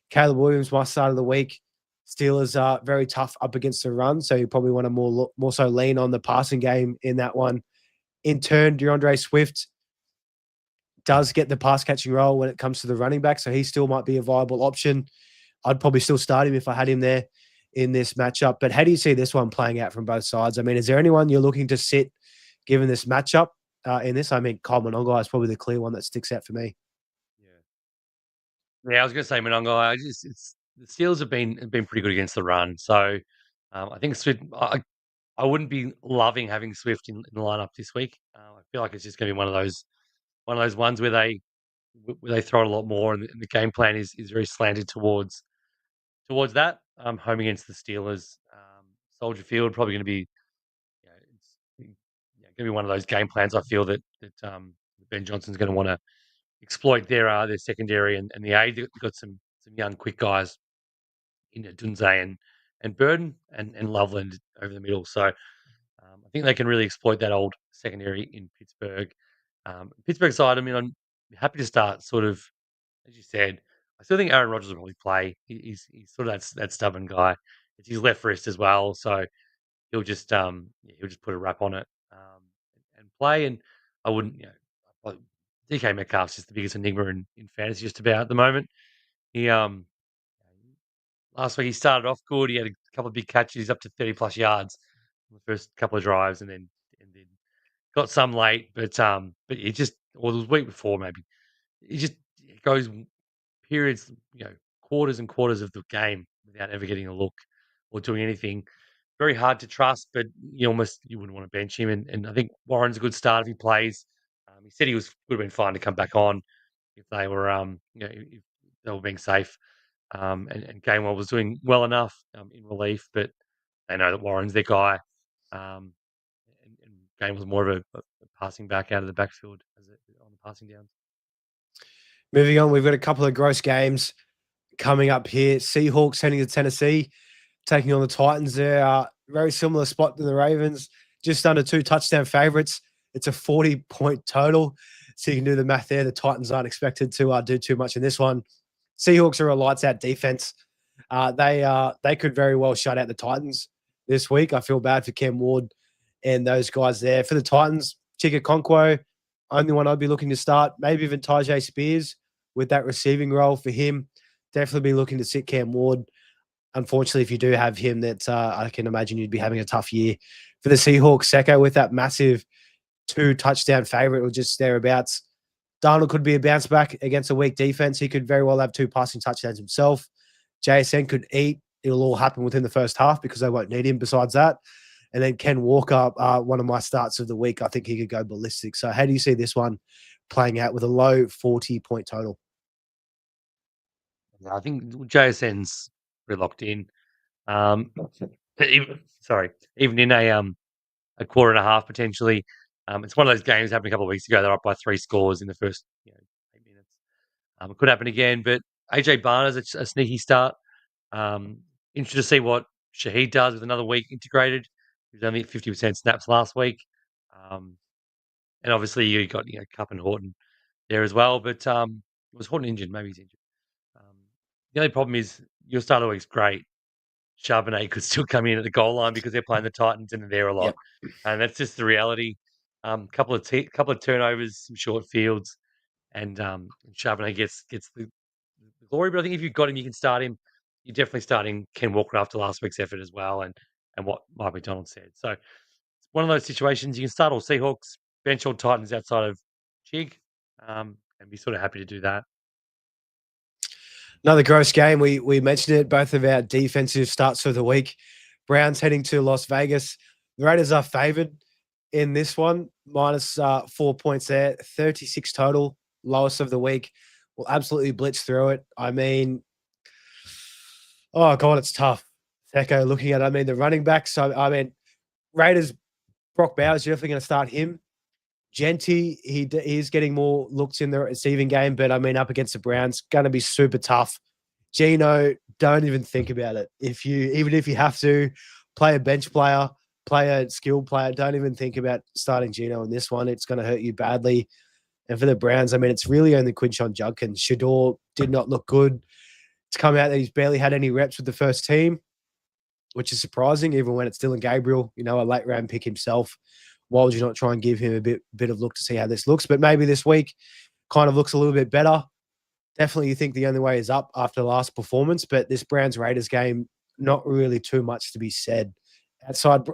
Caleb Williams, my start of the week. Steelers are very tough up against the run, so you probably want to more so lean on the passing game in that one. In turn, DeAndre Swift does get the pass catching role when it comes to the running back, so he still might be a viable option. I'd probably still start him if I had him there in this matchup. But how do you see this one playing out from both sides? I mean, is there anyone you're looking to sit given this matchup in this? I mean, Kyle Mononga is probably the clear one that sticks out for me. Yeah, I was going to say Mononga. The Steelers have been pretty good against the run, so I think Swift. I wouldn't be loving having Swift in the lineup this week. I feel like it's just going to be one of those ones where they throw it a lot more, and the game plan is very slanted towards that. Home against the Steelers, Soldier Field probably going to be going to be one of those game plans. I feel that Ben Johnson's going to want to exploit their secondary and the aid. They've got some young quick guys in Dunze and Burden and Loveland over the middle. So I think they can really exploit that old secondary in Pittsburgh. Pittsburgh side, I mean, I'm happy to start sort of, as you said, I still think Aaron Rodgers will probably play. He's sort of that stubborn guy. It's his left wrist as well, so he'll just put a wrap on it and play. And I wouldn't, DK Metcalf's just the biggest enigma in fantasy just about at the moment. He last week he started off good. He had a couple of big catches, up to 30 plus yards in the first couple of drives, and then got some late, but it just, or the week before maybe It just goes periods, quarters and quarters of the game without ever getting a look or doing anything. Very hard to trust, but you wouldn't want to bench him. And I think Warren's a good start if he plays. He said would have been fine to come back on if they were if they were being safe. And Gainwell was doing well enough in relief, but they know that Warren's their guy. And Gainwell's was more of a passing back out of the backfield on the passing downs. Moving on, we've got a couple of gross games coming up here. Seahawks heading to Tennessee, taking on the Titans. They're very similar spot to the Ravens, just under 2 touchdown favorites. It's a 40-point total, so you can do the math there. The Titans aren't expected to do too much in this one. Seahawks are a lights-out defense. They could very well shut out the Titans this week. I feel bad for Cam Ward and those guys there. For the Titans, Chika Okonkwo, only one I'd be looking to start. Maybe even Tajay Spears with that receiving role for him. Definitely be looking to sit Cam Ward. Unfortunately, if you do have him, that I can imagine you'd be having a tough year. For the Seahawks, Secko with that massive 2 touchdown favorite or just thereabouts. Darnold could be a bounce back against a weak defense. He could very well have 2 passing touchdowns himself. JSN could eat. It'll all happen within the first half because they won't need him besides that. And then Ken Walker, one of my starts of the week, I think he could go ballistic. So how do you see this one playing out with a low 40-point total? I think JSN's pretty locked in. Even in a quarter and a half potentially. It's one of those games happened a couple of weeks ago. They're up by 3 scores in the first 8 minutes. It could happen again, but AJ Barner's a sneaky start. Interested to see what Shaheed does with another week integrated. He was only at 50% snaps last week. And obviously you got Cup and Horton there as well. But was Horton injured? Maybe he's injured. The only problem is your start of the week's great. Charbonnet could still come in at the goal line because they're playing the Titans and they're there a lot. Yep. And that's just the reality. Couple of turnovers, some short fields, and Charbonnet gets the glory. But I think if you've got him, you can start him. You're definitely starting Ken Walker after last week's effort as well, and what Mike McDonald said. So it's one of those situations you can start all Seahawks, bench all Titans outside of Chig, and be sort of happy to do that. Another gross game. We mentioned it. Both of our defensive starts for the week. Browns heading to Las Vegas. The Raiders are favored in this one, minus 4 points there. 36 total, lowest of the week. We'll absolutely blitz through it. I mean, oh God, it's tough. Secko looking at, the running backs. So Raiders, Brock Bowers, you're definitely going to start him. Genty, he's getting more looks in the receiving game, but up against the Browns, going to be super tough. Geno, don't even think about it. Even if you have to play a bench player, play a skilled player, don't even think about starting Geno in this one. It's going to hurt you badly. And for the Browns, it's really only Quinshon Judkins. Shador did not look good. It's come out that he's barely had any reps with the first team, which is surprising, even when it's Dylan Gabriel, a late round pick himself. Why would you not try and give him a bit of look to see how this looks? But maybe this week kind of looks a little bit better. Definitely you think the only way is up after the last performance, but this Browns-Raiders game, not really too much to be said. Outside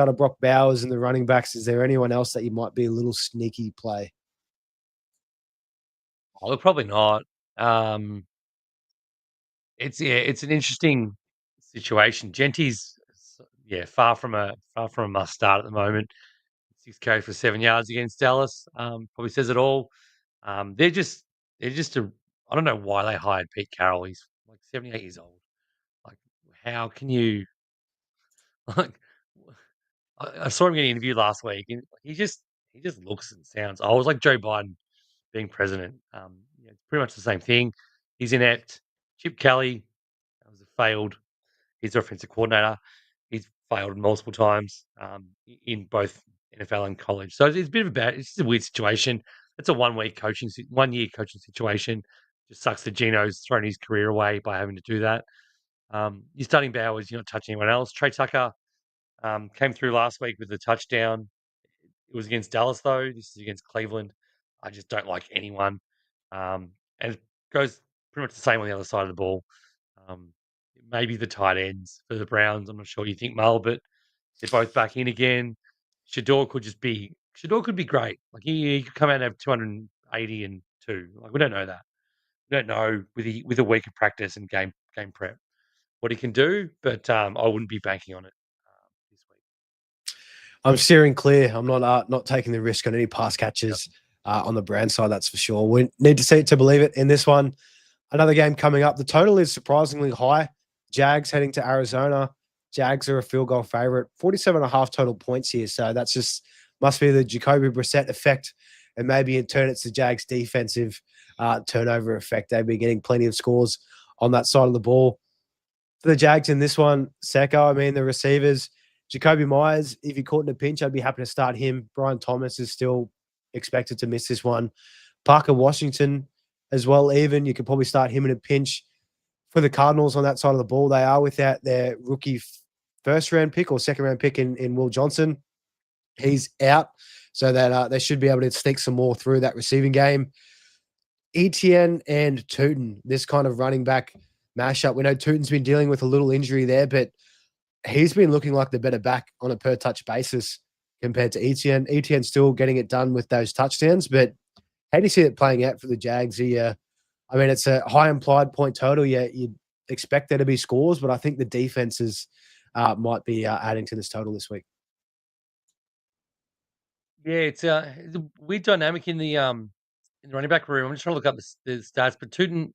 of Brock Bowers and the running backs, is there anyone else that you might be a little sneaky play? Oh, look, probably not. It's an interesting situation. Genty's far from a must start at the moment. 6 carries for 7 yards against Dallas. Probably says it all. They're just I don't know why they hired Pete Carroll. He's like 78 years old. Like, how can you like? I saw him getting interviewed last week, and he just looks and sounds. I was like Joe Biden being president. It's pretty much the same thing. He's inept. Chip Kelly was a failed. He's offensive coordinator. He's failed multiple times in both NFL and college. So it's a bit of it's just a weird situation. It's a 1 year coaching situation. Just sucks that Geno's thrown his career away by having to do that. You're starting Bowers, you're not touching anyone else. Trey Tucker came through last week with a touchdown. It was against Dallas, though. This is against Cleveland. I just don't like anyone. And it goes pretty much the same on the other side of the ball. Maybe the tight ends for the Browns. I'm not sure you think, Mull, but they're both back in again. Shador could be great. Like he could come out and have 280 and too. Like we don't know that. We don't know with a week of practice and game prep what he can do, but I wouldn't be banking on it this week. I'm steering clear. I'm not taking the risk on any pass catches on the brand side, that's for sure. We need to see it to believe it in this one. Another game coming up. The total is surprisingly high. Jags heading to Arizona. Jags are a field goal favorite. 47.5 total points here. So that's just must be the Jacoby Brissett effect. And maybe in turn, it's the Jags defensive turnover effect. They've been getting plenty of scores on that side of the ball. For the Jags in this one, Secko, I mean, the receivers, Jacoby Myers, if he caught in a pinch, I'd be happy to start him. Brian Thomas is still expected to miss this one. Parker Washington as well, even. You could probably start him in a pinch. For the Cardinals on that side of the ball, they are without their rookie first-round pick or second-round pick in Will Johnson. He's out, so that they should be able to sneak some more through that receiving game. Etienne and Tootin, this kind of running back mashup. We know Tootin's been dealing with a little injury there, but he's been looking like the better back on a per-touch basis compared to Etienne. Etienne's still getting it done with those touchdowns, but how do you see it playing out for the Jags here? I mean, it's a high implied point total. Yeah, you'd expect there to be scores, but I think the defenses might be adding to this total this week. Yeah, it's a weird dynamic in the running back room. I'm just trying to look up the stats, but Tootin,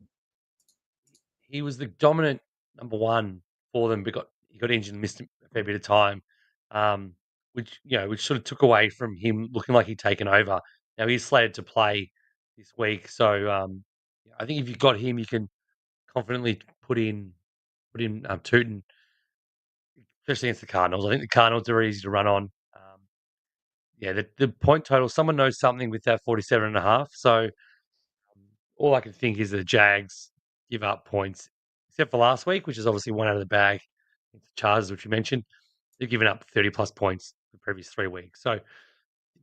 he was the dominant number one for them, but he got injured and missed a fair bit of time, which sort of took away from him looking like he'd taken over. Now he's slated to play this week, so I think if you've got him, you can confidently put in Tootin, especially against the Cardinals. I think the Cardinals are easy to run on. Yeah, the point total, someone knows something with that 47.5. So all I can think is the Jags give up points, except for last week, which is obviously one out of the bag. It's the Chargers, which you mentioned. They've given up 30 plus points the previous 3 weeks. So I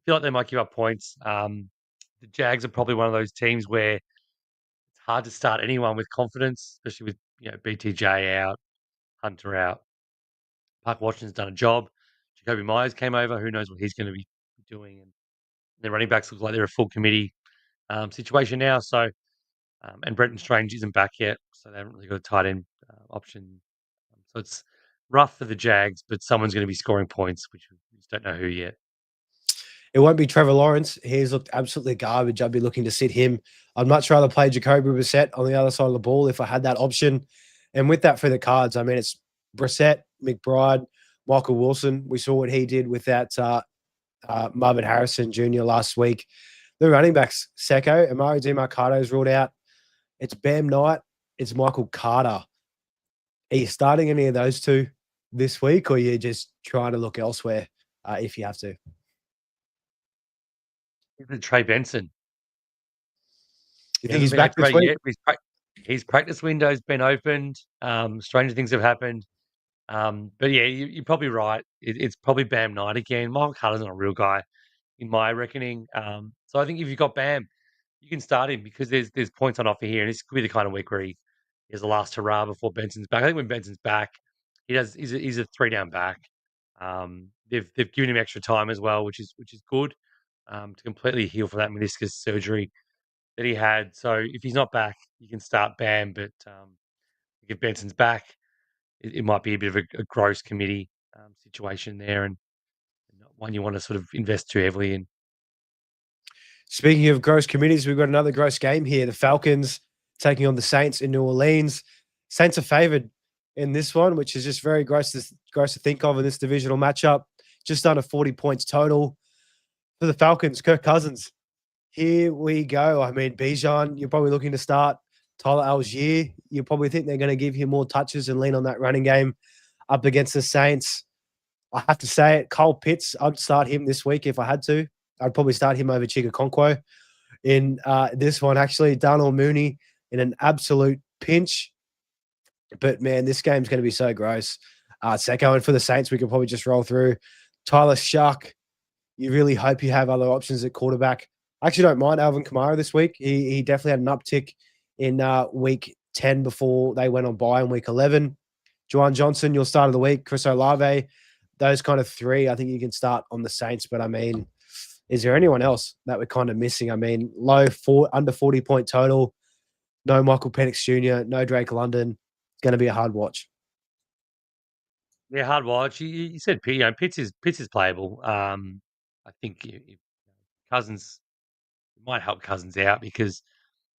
feel like they might give up points. The Jags are probably one of those teams where it's hard to start anyone with confidence, especially with BTJ out, Hunter out. Park Washington's done a job. Jacoby Myers came over. Who knows what he's going to be doing? And their running backs look like they're a full committee situation now. So, and Brenton Strange isn't back yet, so they haven't really got a tight end option. So it's rough for the Jags, but someone's going to be scoring points, which we just don't know who yet. It won't be Trevor Lawrence. He's looked absolutely garbage. I'd be looking to sit him. I'd much rather play Jacoby Brissett on the other side of the ball if I had that option. And with that for the Cards, I mean, it's Brissett, McBride, Michael Wilson. We saw what he did with that Marvin Harrison Jr. last week. The running backs, Secko, Amari DiMarcado is ruled out. It's Bam Knight. It's Michael Carter. Are you starting any of those two this week, or are you just trying to look elsewhere if you have to? Even Trey Benson. You think he's back this week? His practice window's been opened. Stranger things have happened. But yeah, you're probably right. It's probably Bam Knight again. Michael Carter's not a real guy in my reckoning. So I think if you've got Bam, you can start him because there's points on offer here, and this could be the kind of week where he has the last hurrah before Benson's back. I think when Benson's back, he's a 3-down back. They've given him extra time as well, which is good to completely heal from that meniscus surgery that he had. So if he's not back, you can start Bam. But if Benson's back, it might be a bit of a gross committee situation there, and not one you want to sort of invest too heavily in. Speaking of gross committees, we've got another gross game here. The Falcons taking on the Saints in New Orleans. Saints are favored in this one, which is just very gross to think of in this divisional matchup. Just under 40 points total. For the Falcons, Kirk Cousins. Here we go. I mean, Bijan, you're probably looking to start. Tyler Algier, you probably think they're going to give him more touches and lean on that running game up against the Saints. I have to say it, Cole Pitts, I'd start him this week if I had to. I'd probably start him over Chigakonkwo in this one, actually. Darnell Mooney in an absolute pinch. But, man, this game's going to be so gross. Secko, and for the Saints, we could probably just roll through. Tyler Shuck, you really hope you have other options at quarterback. I actually don't mind Alvin Kamara this week. He definitely had an uptick in week 10 before they went on bye in week 11. Juwan Johnson, your start of the week. Chris Olave, those kind of three, I think you can start on the Saints. But, I mean, Is there anyone else that we're kind of missing? I mean, under 40-point total, no Michael Penix Jr., no Drake London. It's going to be a hard watch. Yeah, hard watch. You said Pitts is playable. I think if Cousins it might help Cousins out because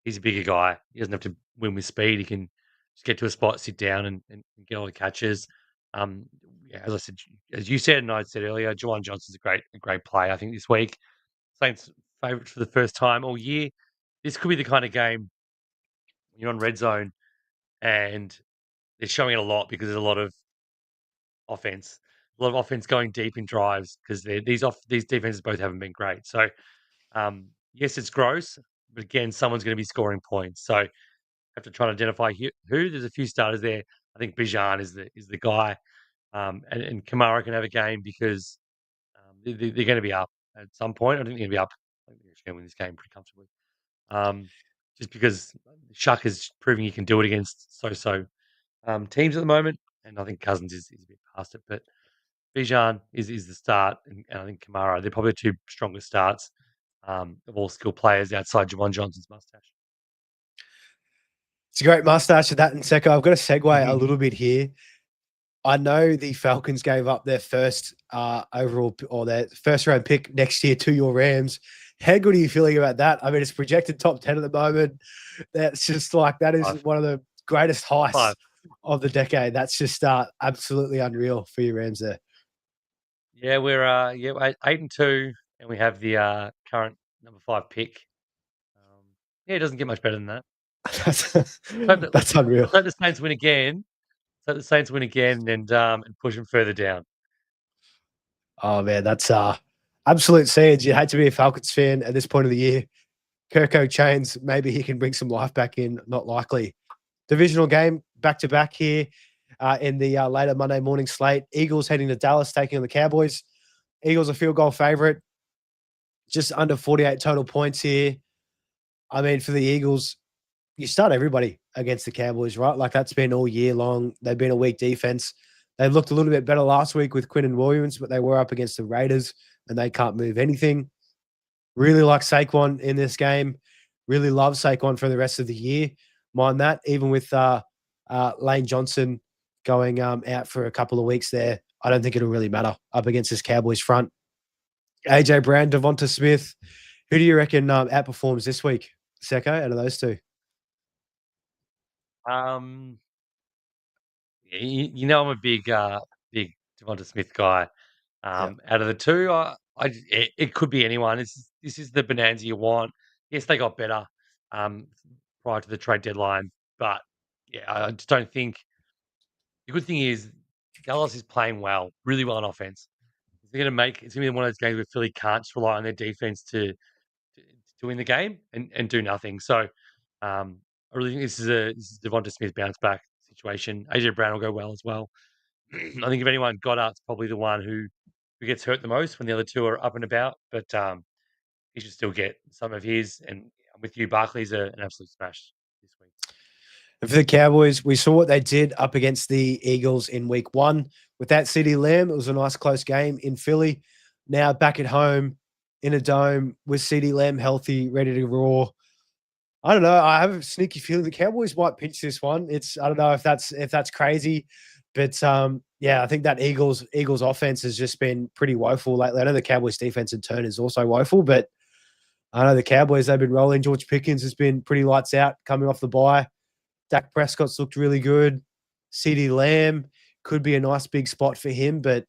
he's a bigger guy. He doesn't have to win with speed. He can just get to a spot, sit down, and get all the catches. Yeah, as I said, as you said, and I said earlier, Juwan Johnson's a great play. I think this week, Saints favourites for the first time all year. This could be the kind of game when you're on red zone and they're showing it a lot because there's offense, a lot of offense going deep in drives because these defenses both haven't been great. So yes, it's gross, but again, someone's going to be scoring points. So have to try to identify who. There's a few starters there. I think Bijan is the guy, and Kamara can have a game because they're going to be up at some point. I think they're going to be up. I think they're going to win this game pretty comfortably. Just because Shuck is proving he can do it against so teams at the moment, and I think Cousins is a bit past it. But Bijan is the start, and I think Kamara they're probably the two strongest starts of all skill players outside Juwan Johnson's mustache. It's a great mustache of that and Secko. I've got to segue a little bit here. I know the Falcons gave up their first overall or their first round pick next year to your Rams. How good are you feeling about that? I mean, it's projected top 10 at the moment. That's just like, that is one of the greatest heists of the decade. That's just absolutely unreal for your Rams there. Yeah, we're 8-2, and we have the current number 5 pick. Yeah, it doesn't get much better than that. That's unreal. Let the Saints win again. Let the Saints win again and push them further down. Oh man, that's absolute siege. You hate to be a Falcons fan at this point of the year. Kirko Chains, maybe he can bring some life back in. Not likely. Divisional game back to back here in the later Monday morning slate. Eagles heading to Dallas, taking on the Cowboys. Eagles a field goal favorite, just under 48 total points here. I mean, for the Eagles, you start everybody against the Cowboys, right? Like that's been all year long. They've been a weak defense. They looked a little bit better last week with Quinn and Williams, but they were up against the Raiders and they can't move anything. Really like Saquon in this game. Really love Saquon for the rest of the year. Mind that, even with Lane Johnson going out for a couple of weeks there, I don't think it'll really matter up against this Cowboys front. AJ Brown, Devonta Smith. Who do you reckon outperforms this week, Secko, out of those two? You know, I'm a big Devonta Smith guy. Out of the two, it could be anyone. This is the bonanza you want. Yes, they got better prior to the trade deadline, but yeah, I just don't think. The good thing is Dallas is playing well, really well on offense. It's going to be one of those games where Philly can't just rely on their defense to win the game and do nothing. So I really think this is Devonta Smith bounce back situation. AJ Brown will go well as well. I think if anyone got up, it's probably the one who gets hurt the most when the other two are up and about. But he should still get some of his. And with you, Barkley's an absolute smash this week. And for the Cowboys, we saw what they did up against the Eagles in week 1. Without CeeDee Lamb, it was a nice close game in Philly. Now back at home in a dome with CeeDee Lamb healthy, ready to roar. I don't know. I have a sneaky feeling the Cowboys might pinch this one. I don't know if that's crazy, but yeah, I think that Eagles offense has just been pretty woeful lately. I know the Cowboys defense in turn is also woeful, but I know the Cowboys, they've been rolling. George Pickens has been pretty lights out coming off the bye. Dak Prescott's looked really good. CeeDee Lamb could be a nice big spot for him, but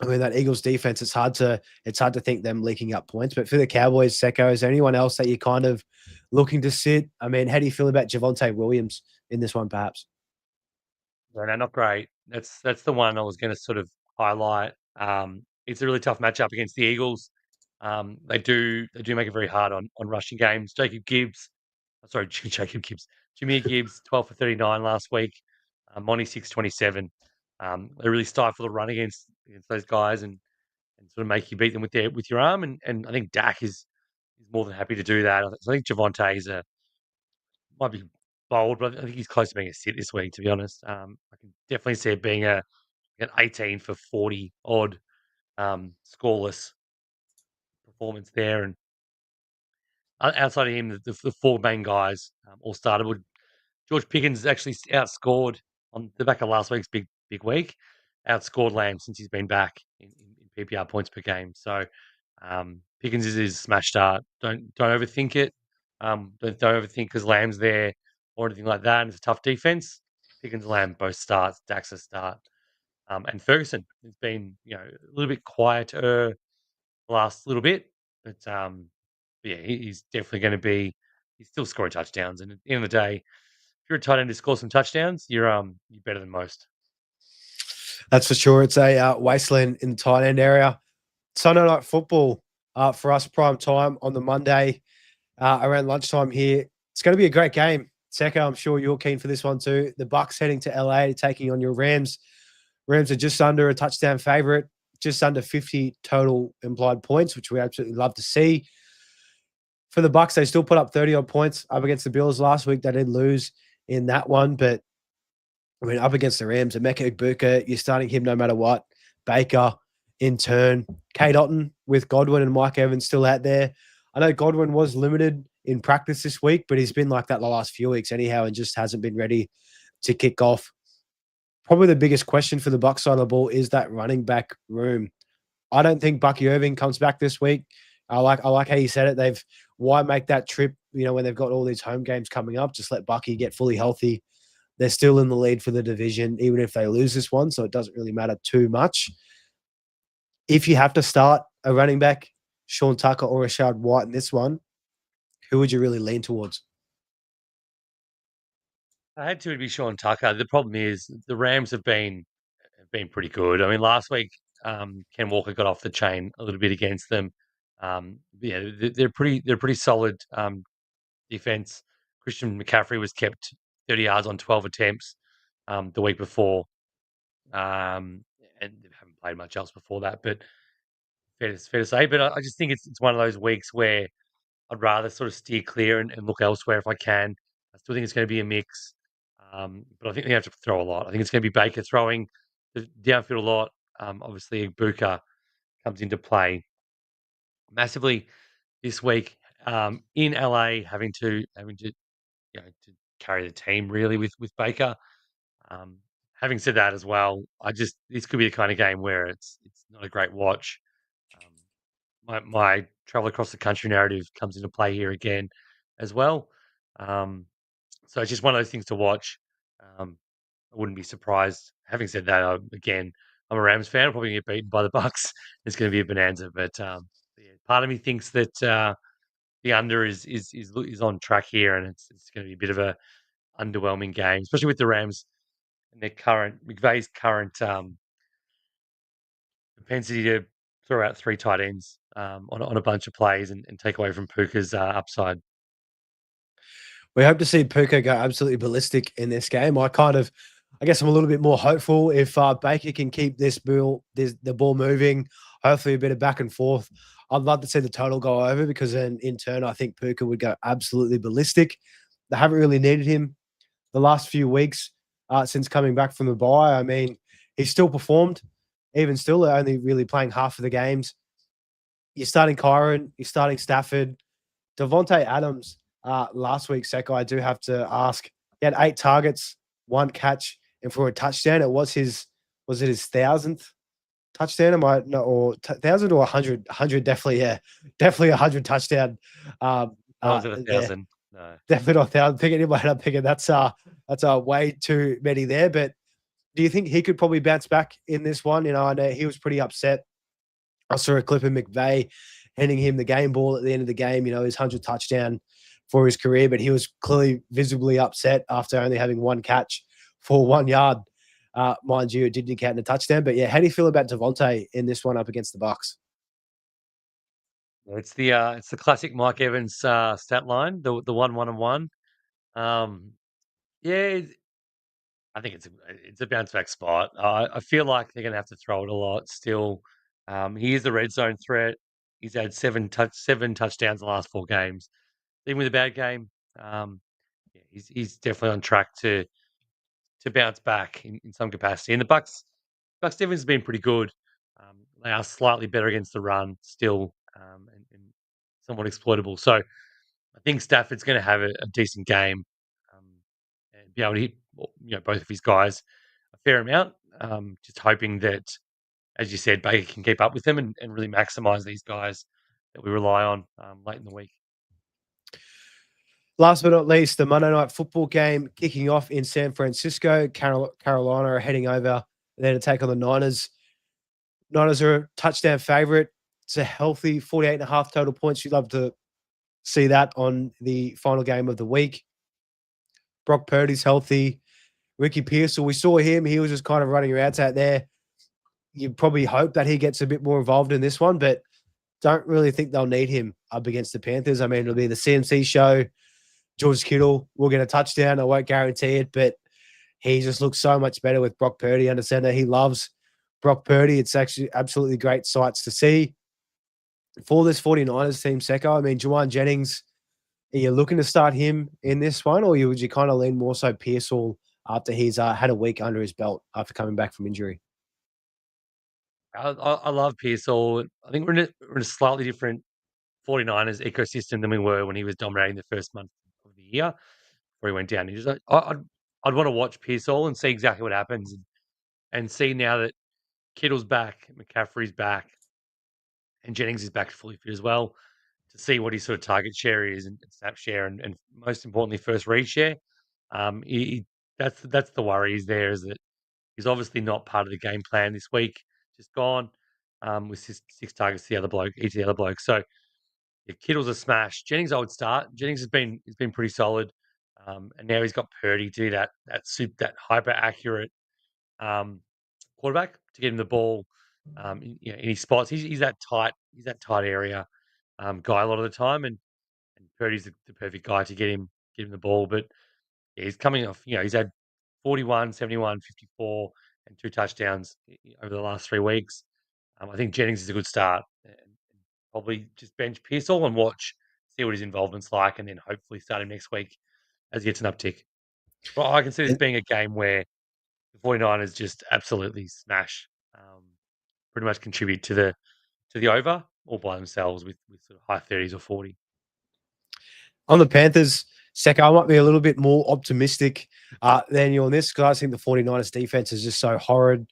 I mean that Eagles defense, it's hard to think them leaking up points. But for the Cowboys, Secko, is there anyone else that you're kind of looking to sit? I mean, how do you feel about Javonte Williams in this one, perhaps? No, not great. That's the one I was going to sort of highlight. It's a really tough matchup against the Eagles. They do make it very hard on rushing games. Jacob Gibbs, Jameer Gibbs, 12 for 39 last week. Monty 627. They really stifle the run against those guys and sort of make you beat them with your arm. And I think Dak is more than happy to do that. I think Javonte might be bold, but I think he's close to being a sit this week, to be honest. I can definitely see it being an 18 for 40 odd scoreless performance there. And outside of him, the four main guys all started. George Pickens actually outscored on the back of last week's big week, outscored Lamb since he's been back in PPR points per game. So Pickens is his smash start. Don't overthink it. Don't overthink because Lamb's there or anything like that. And it's a tough defense. Pickens and Lamb both starts. Dax a start. And Ferguson has been a little bit quieter the last little bit, but yeah, he's definitely going to be. He's still scoring touchdowns, and at the end of the day, if you're a tight end to score some touchdowns, you're better than most. That's for sure. It's a wasteland in the tight end area. Sunday night football for us, prime time on the Monday around lunchtime here. It's going to be a great game. Secko, I'm sure you're keen for this one too. The Bucks heading to LA, taking on your Rams. Rams are just under a touchdown favorite, just under 50 total implied points, which we absolutely love to see. For the Bucks, they still put up 30-odd points up against the Bills last week. They did lose in that one, but I mean, up against the Rams, Emeka Egbuka, you're starting him no matter what. Baker, in turn. Kate Otten with Godwin and Mike Evans still out there. I know Godwin was limited in practice this week, but he's been like that the last few weeks anyhow and just hasn't been ready to kick off. Probably the biggest question for the Bucs side of the ball is that running back room. I don't think Bucky Irving comes back this week. I like how you said it. Why make that trip, when they've got all these home games coming up? Just let Bucky get fully healthy. They're still in the lead for the division, even if they lose this one, so it doesn't really matter too much. If you have to start a running back, Sean Tucker or Rashad White in this one, who would you really lean towards? I had to it'd be Sean Tucker. The problem is the Rams have been pretty good. I mean, last week Ken Walker got off the chain a little bit against them. Yeah, they're pretty solid defense. Christian McCaffrey was kept 30 yards on 12 attempts the week before, and they haven't played much else before that. But fair to say. But I just think it's one of those weeks where I'd rather sort of steer clear and look elsewhere if I can. I still think it's going to be a mix, but I think they have to throw a lot. I think it's going to be Baker throwing the downfield a lot. Obviously, Ibuka comes into play massively this week in LA, having to to carry the team really with Baker. Having said that as well, this could be the kind of game where it's not a great watch. My travel across the country narrative comes into play here again as well. So it's just one of those things to watch. I wouldn't be surprised. Having said that, I'm a Rams fan. I'm probably going to get beaten by the Bucks. It's going to be a bonanza. But yeah, part of me thinks that the under is on track here, and it's going to be a bit of a underwhelming game, especially with the Rams and McVay's current propensity to throw out three tight ends on a bunch of plays and take away from Puka's upside. We hope to see Puka go absolutely ballistic in this game. I guess I'm a little bit more hopeful if Baker can keep the ball moving, hopefully a bit of back and forth. I'd love to see the total go over because then in turn, I think Puka would go absolutely ballistic. They haven't really needed him the last few weeks since coming back from the bye. I mean, he's still performed. Even still, they're only really playing half of the games. You're starting Kyron, you're starting Stafford. Devontae Adams last week, Secko, I do have to ask. He had 8 targets, 1 catch, and for a touchdown. Was it his 1,000th touchdown? 1,000 or 100? 100, definitely, yeah. Definitely 100 touchdown. Was it 1,000? No. Definitely not 1,000. Picking anybody up, picking that's way too many there. But do you think he could probably bounce back in this one? I know he was pretty upset. I saw a clip of McVay handing him the game ball at the end of the game, his 100th touchdown for his career, but he was clearly visibly upset after only having 1 catch for 1 yard. Mind you, it didn't count in a touchdown. But yeah, how do you feel about Devontae in this one up against the Bucs? It's the classic Mike Evans stat line, the 1-1-1. Yeah, I think it's a bounce back spot. I feel like they're going to have to throw it a lot still. He is the red zone threat. He's had 7 touchdowns in the last 4 games. Even with a bad game, yeah, he's definitely on track to bounce back in some capacity. And the Bucks defense has been pretty good. They are slightly better against the run still, and somewhat exploitable. So I think Stafford's going to have a decent game and be able to hit both of his guys a fair amount. Just hoping that, as you said, Baker can keep up with them and really maximise these guys that we rely on late in the week. Last but not least, the Monday Night Football game kicking off in San Francisco. Carolina are heading over there to take on the Niners. Niners are a touchdown favorite. It's a healthy 48.5 total points. You'd love to see that on the final game of the week. Brock Purdy's healthy. Ricky Pearsall, we saw him. He was just kind of running around out there. You probably hope that he gets a bit more involved in this one, but don't really think they'll need him up against the Panthers. I mean, it'll be the CMC show. George Kittle will get a touchdown. I won't guarantee it, but he just looks so much better with Brock Purdy under center. He loves Brock Purdy. It's actually absolutely great sights to see. For this 49ers team, Secko, I mean, Juwan Jennings, are you looking to start him in this one, or would you kind of lean more so Pearsall after he's had a week under his belt after coming back from injury? I love Pearsall. I think we're in a slightly different 49ers ecosystem than we were when he was dominating the first month of the year before he went down. I'd want to watch Pearsall and see exactly what happens and see now that Kittle's back, McCaffrey's back, and Jennings is back fully fit as well, to see what his sort of target share is and snap share and most importantly, first read share. That's the worry is there is that he's obviously not part of the game plan this week, just gone with six targets to each of the other bloke. So yeah, Kittle's a smash. Jennings, I would start. Jennings has been pretty solid, and now he's got Purdy to do that hyper accurate quarterback to get him the ball in his spots. He's that tight area guy a lot of the time, and Purdy's the perfect guy to get him the ball. But yeah, he's coming off. He's had 41, 71, 54, and 2 touchdowns over the last 3 weeks. I think Jennings is a good start. And probably just bench Pearsall and see what his involvement's like, and then hopefully start him next week as he gets an uptick. Well, I can see this being a game where the 49ers just absolutely smash, pretty much contribute to the over all by themselves with sort of high 30s or 40. On the Panthers, Secko, I might be a little bit more optimistic than you on this because I think the 49ers defense is just so horrid.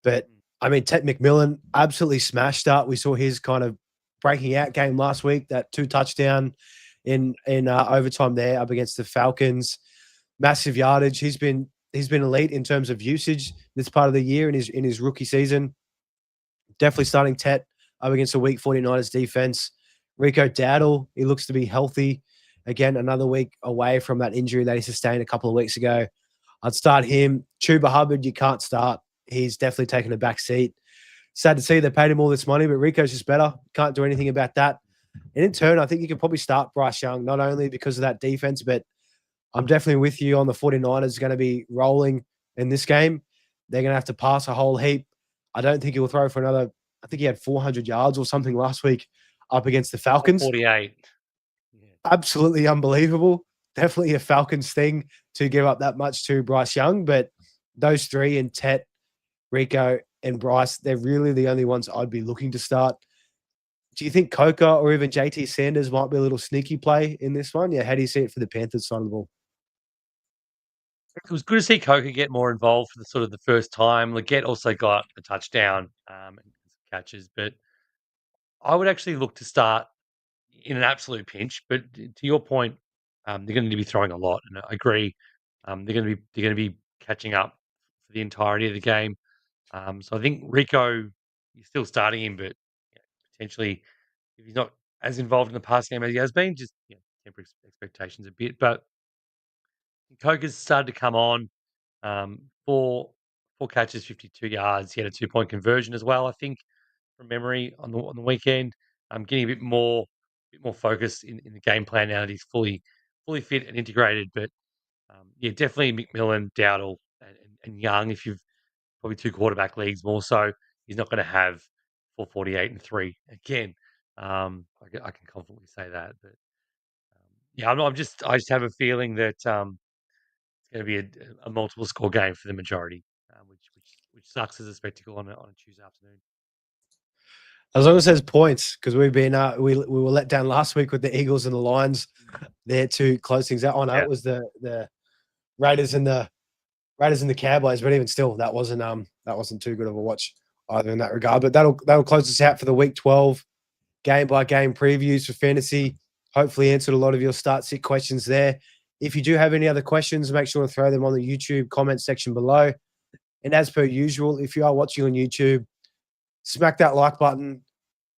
But I mean, Ted McMillan absolutely smashed up. We saw his kind of breaking out game last week, that 2 touchdown in overtime there up against the Falcons. Massive yardage. He's been elite in terms of usage this part of the year in his rookie season. Definitely starting Tet up against a weak 49ers defense. Rico Dowdle, he looks to be healthy. Again, another week away from that injury that he sustained a couple of weeks ago. I'd start him. Chuba Hubbard, you can't start. He's definitely taken a back seat. Sad to see they paid him all this money, but Rico's just better. Can't do anything about that. And in turn, I think you can probably start Bryce Young, not only because of that defense, but I'm definitely with you on the 49ers going to be rolling in this game. They're going to have to pass a whole heap. I don't think he'll throw for another, I think he had 400 yards or something last week up against the Falcons. 48. Yeah. Absolutely unbelievable. Definitely a Falcons thing to give up that much to Bryce Young, but those 3 and Tet, Rico, and Bryce, they're really the only ones I'd be looking to start. Do you think Coca or even JT Sanders might be a little sneaky play in this one? Yeah, how do you see it for the Panthers side of the ball? It was good to see Coca get more involved for the first time. Leggett also got a touchdown and some catches, but I would actually look to start in an absolute pinch. But to your point, they're going to be throwing a lot, and I agree. They're going to be catching up for the entirety of the game. So I think Rico, you're still starting him, but potentially if he's not as involved in the pass game as he has been, just temper expectations a bit. But Coker's started to come on. Four catches, 52 yards. He had a 2-point conversion as well, I think, from memory on the weekend. Getting a bit more focus in the game plan now that he's fully fit and integrated. But yeah, definitely McMillan, Dowdle, and Young. If you've probably 2 quarterback leagues more so, he's not going to have 448 and 3 again. I can confidently say that. But yeah, I just have a feeling that it's going to be a multiple score game for the majority, which sucks as a spectacle on a Tuesday afternoon. As long as there's points, because we've been we were let down last week with the Eagles and the Lions there to close things out. Oh no, Yeah. it was the Raiders and the Cowboys, but even still, that wasn't too good of a watch either in that regard. But that'll close us out for the week 12 game by game previews for fantasy. Hopefully answered a lot of your start sit questions there. If you do have any other questions, make sure to throw them on the YouTube comment section below. And as per usual, if you are watching on YouTube, smack that like button,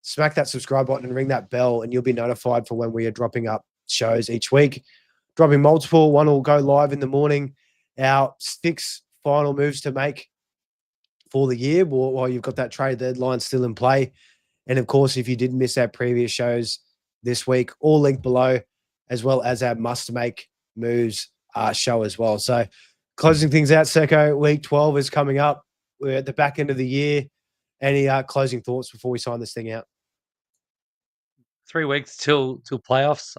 smack that subscribe button, and ring that bell, and you'll be notified for when we are dropping up shows each week. Dropping multiple, one will go live in the morning. Our 6 final moves to make for the year while you've got that trade deadline still in play. And of course, if you did miss our previous shows this week, all linked below, as well as our must-make moves show as well. So closing things out, Secko, week 12 is coming up. We're at the back end of the year. Any closing thoughts before we sign this thing out? 3 weeks till playoffs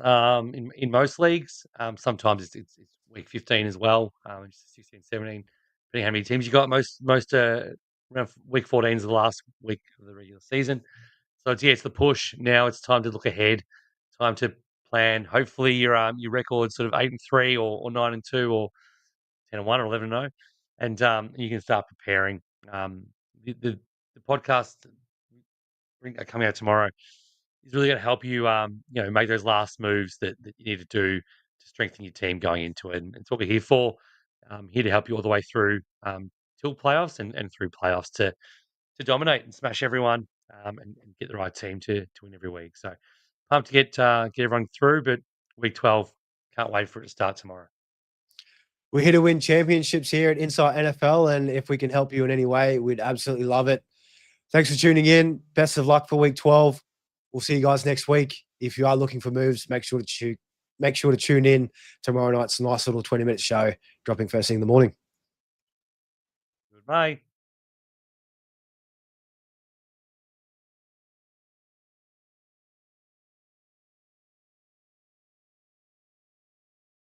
in most leagues. Sometimes it's week 15 as well, 16, 17, depending how many teams you got. Most around week 14 is the last week of the regular season. So it's the push. Now it's time to look ahead, time to plan. Hopefully your record's sort of 8-3 or 9-2 or 10-1 or 11-0, and you can start preparing. The podcast coming out tomorrow is really going to help you, make those last moves that you need to do to strengthen your team going into it. And it's what we're here for. Here to help you all the way through till playoffs and through playoffs to dominate and smash everyone and get the right team to win every week. So pumped to get everyone through, but week 12, can't wait for it to start tomorrow. We're here to win championships here at Insight NFL, and if we can help you in any way, we'd absolutely love it. Thanks for tuning in. Best of luck for week 12. We'll see you guys next week. If you are looking for moves, make sure to tune in tomorrow night's nice little 20-minute show dropping first thing in the morning. Goodbye.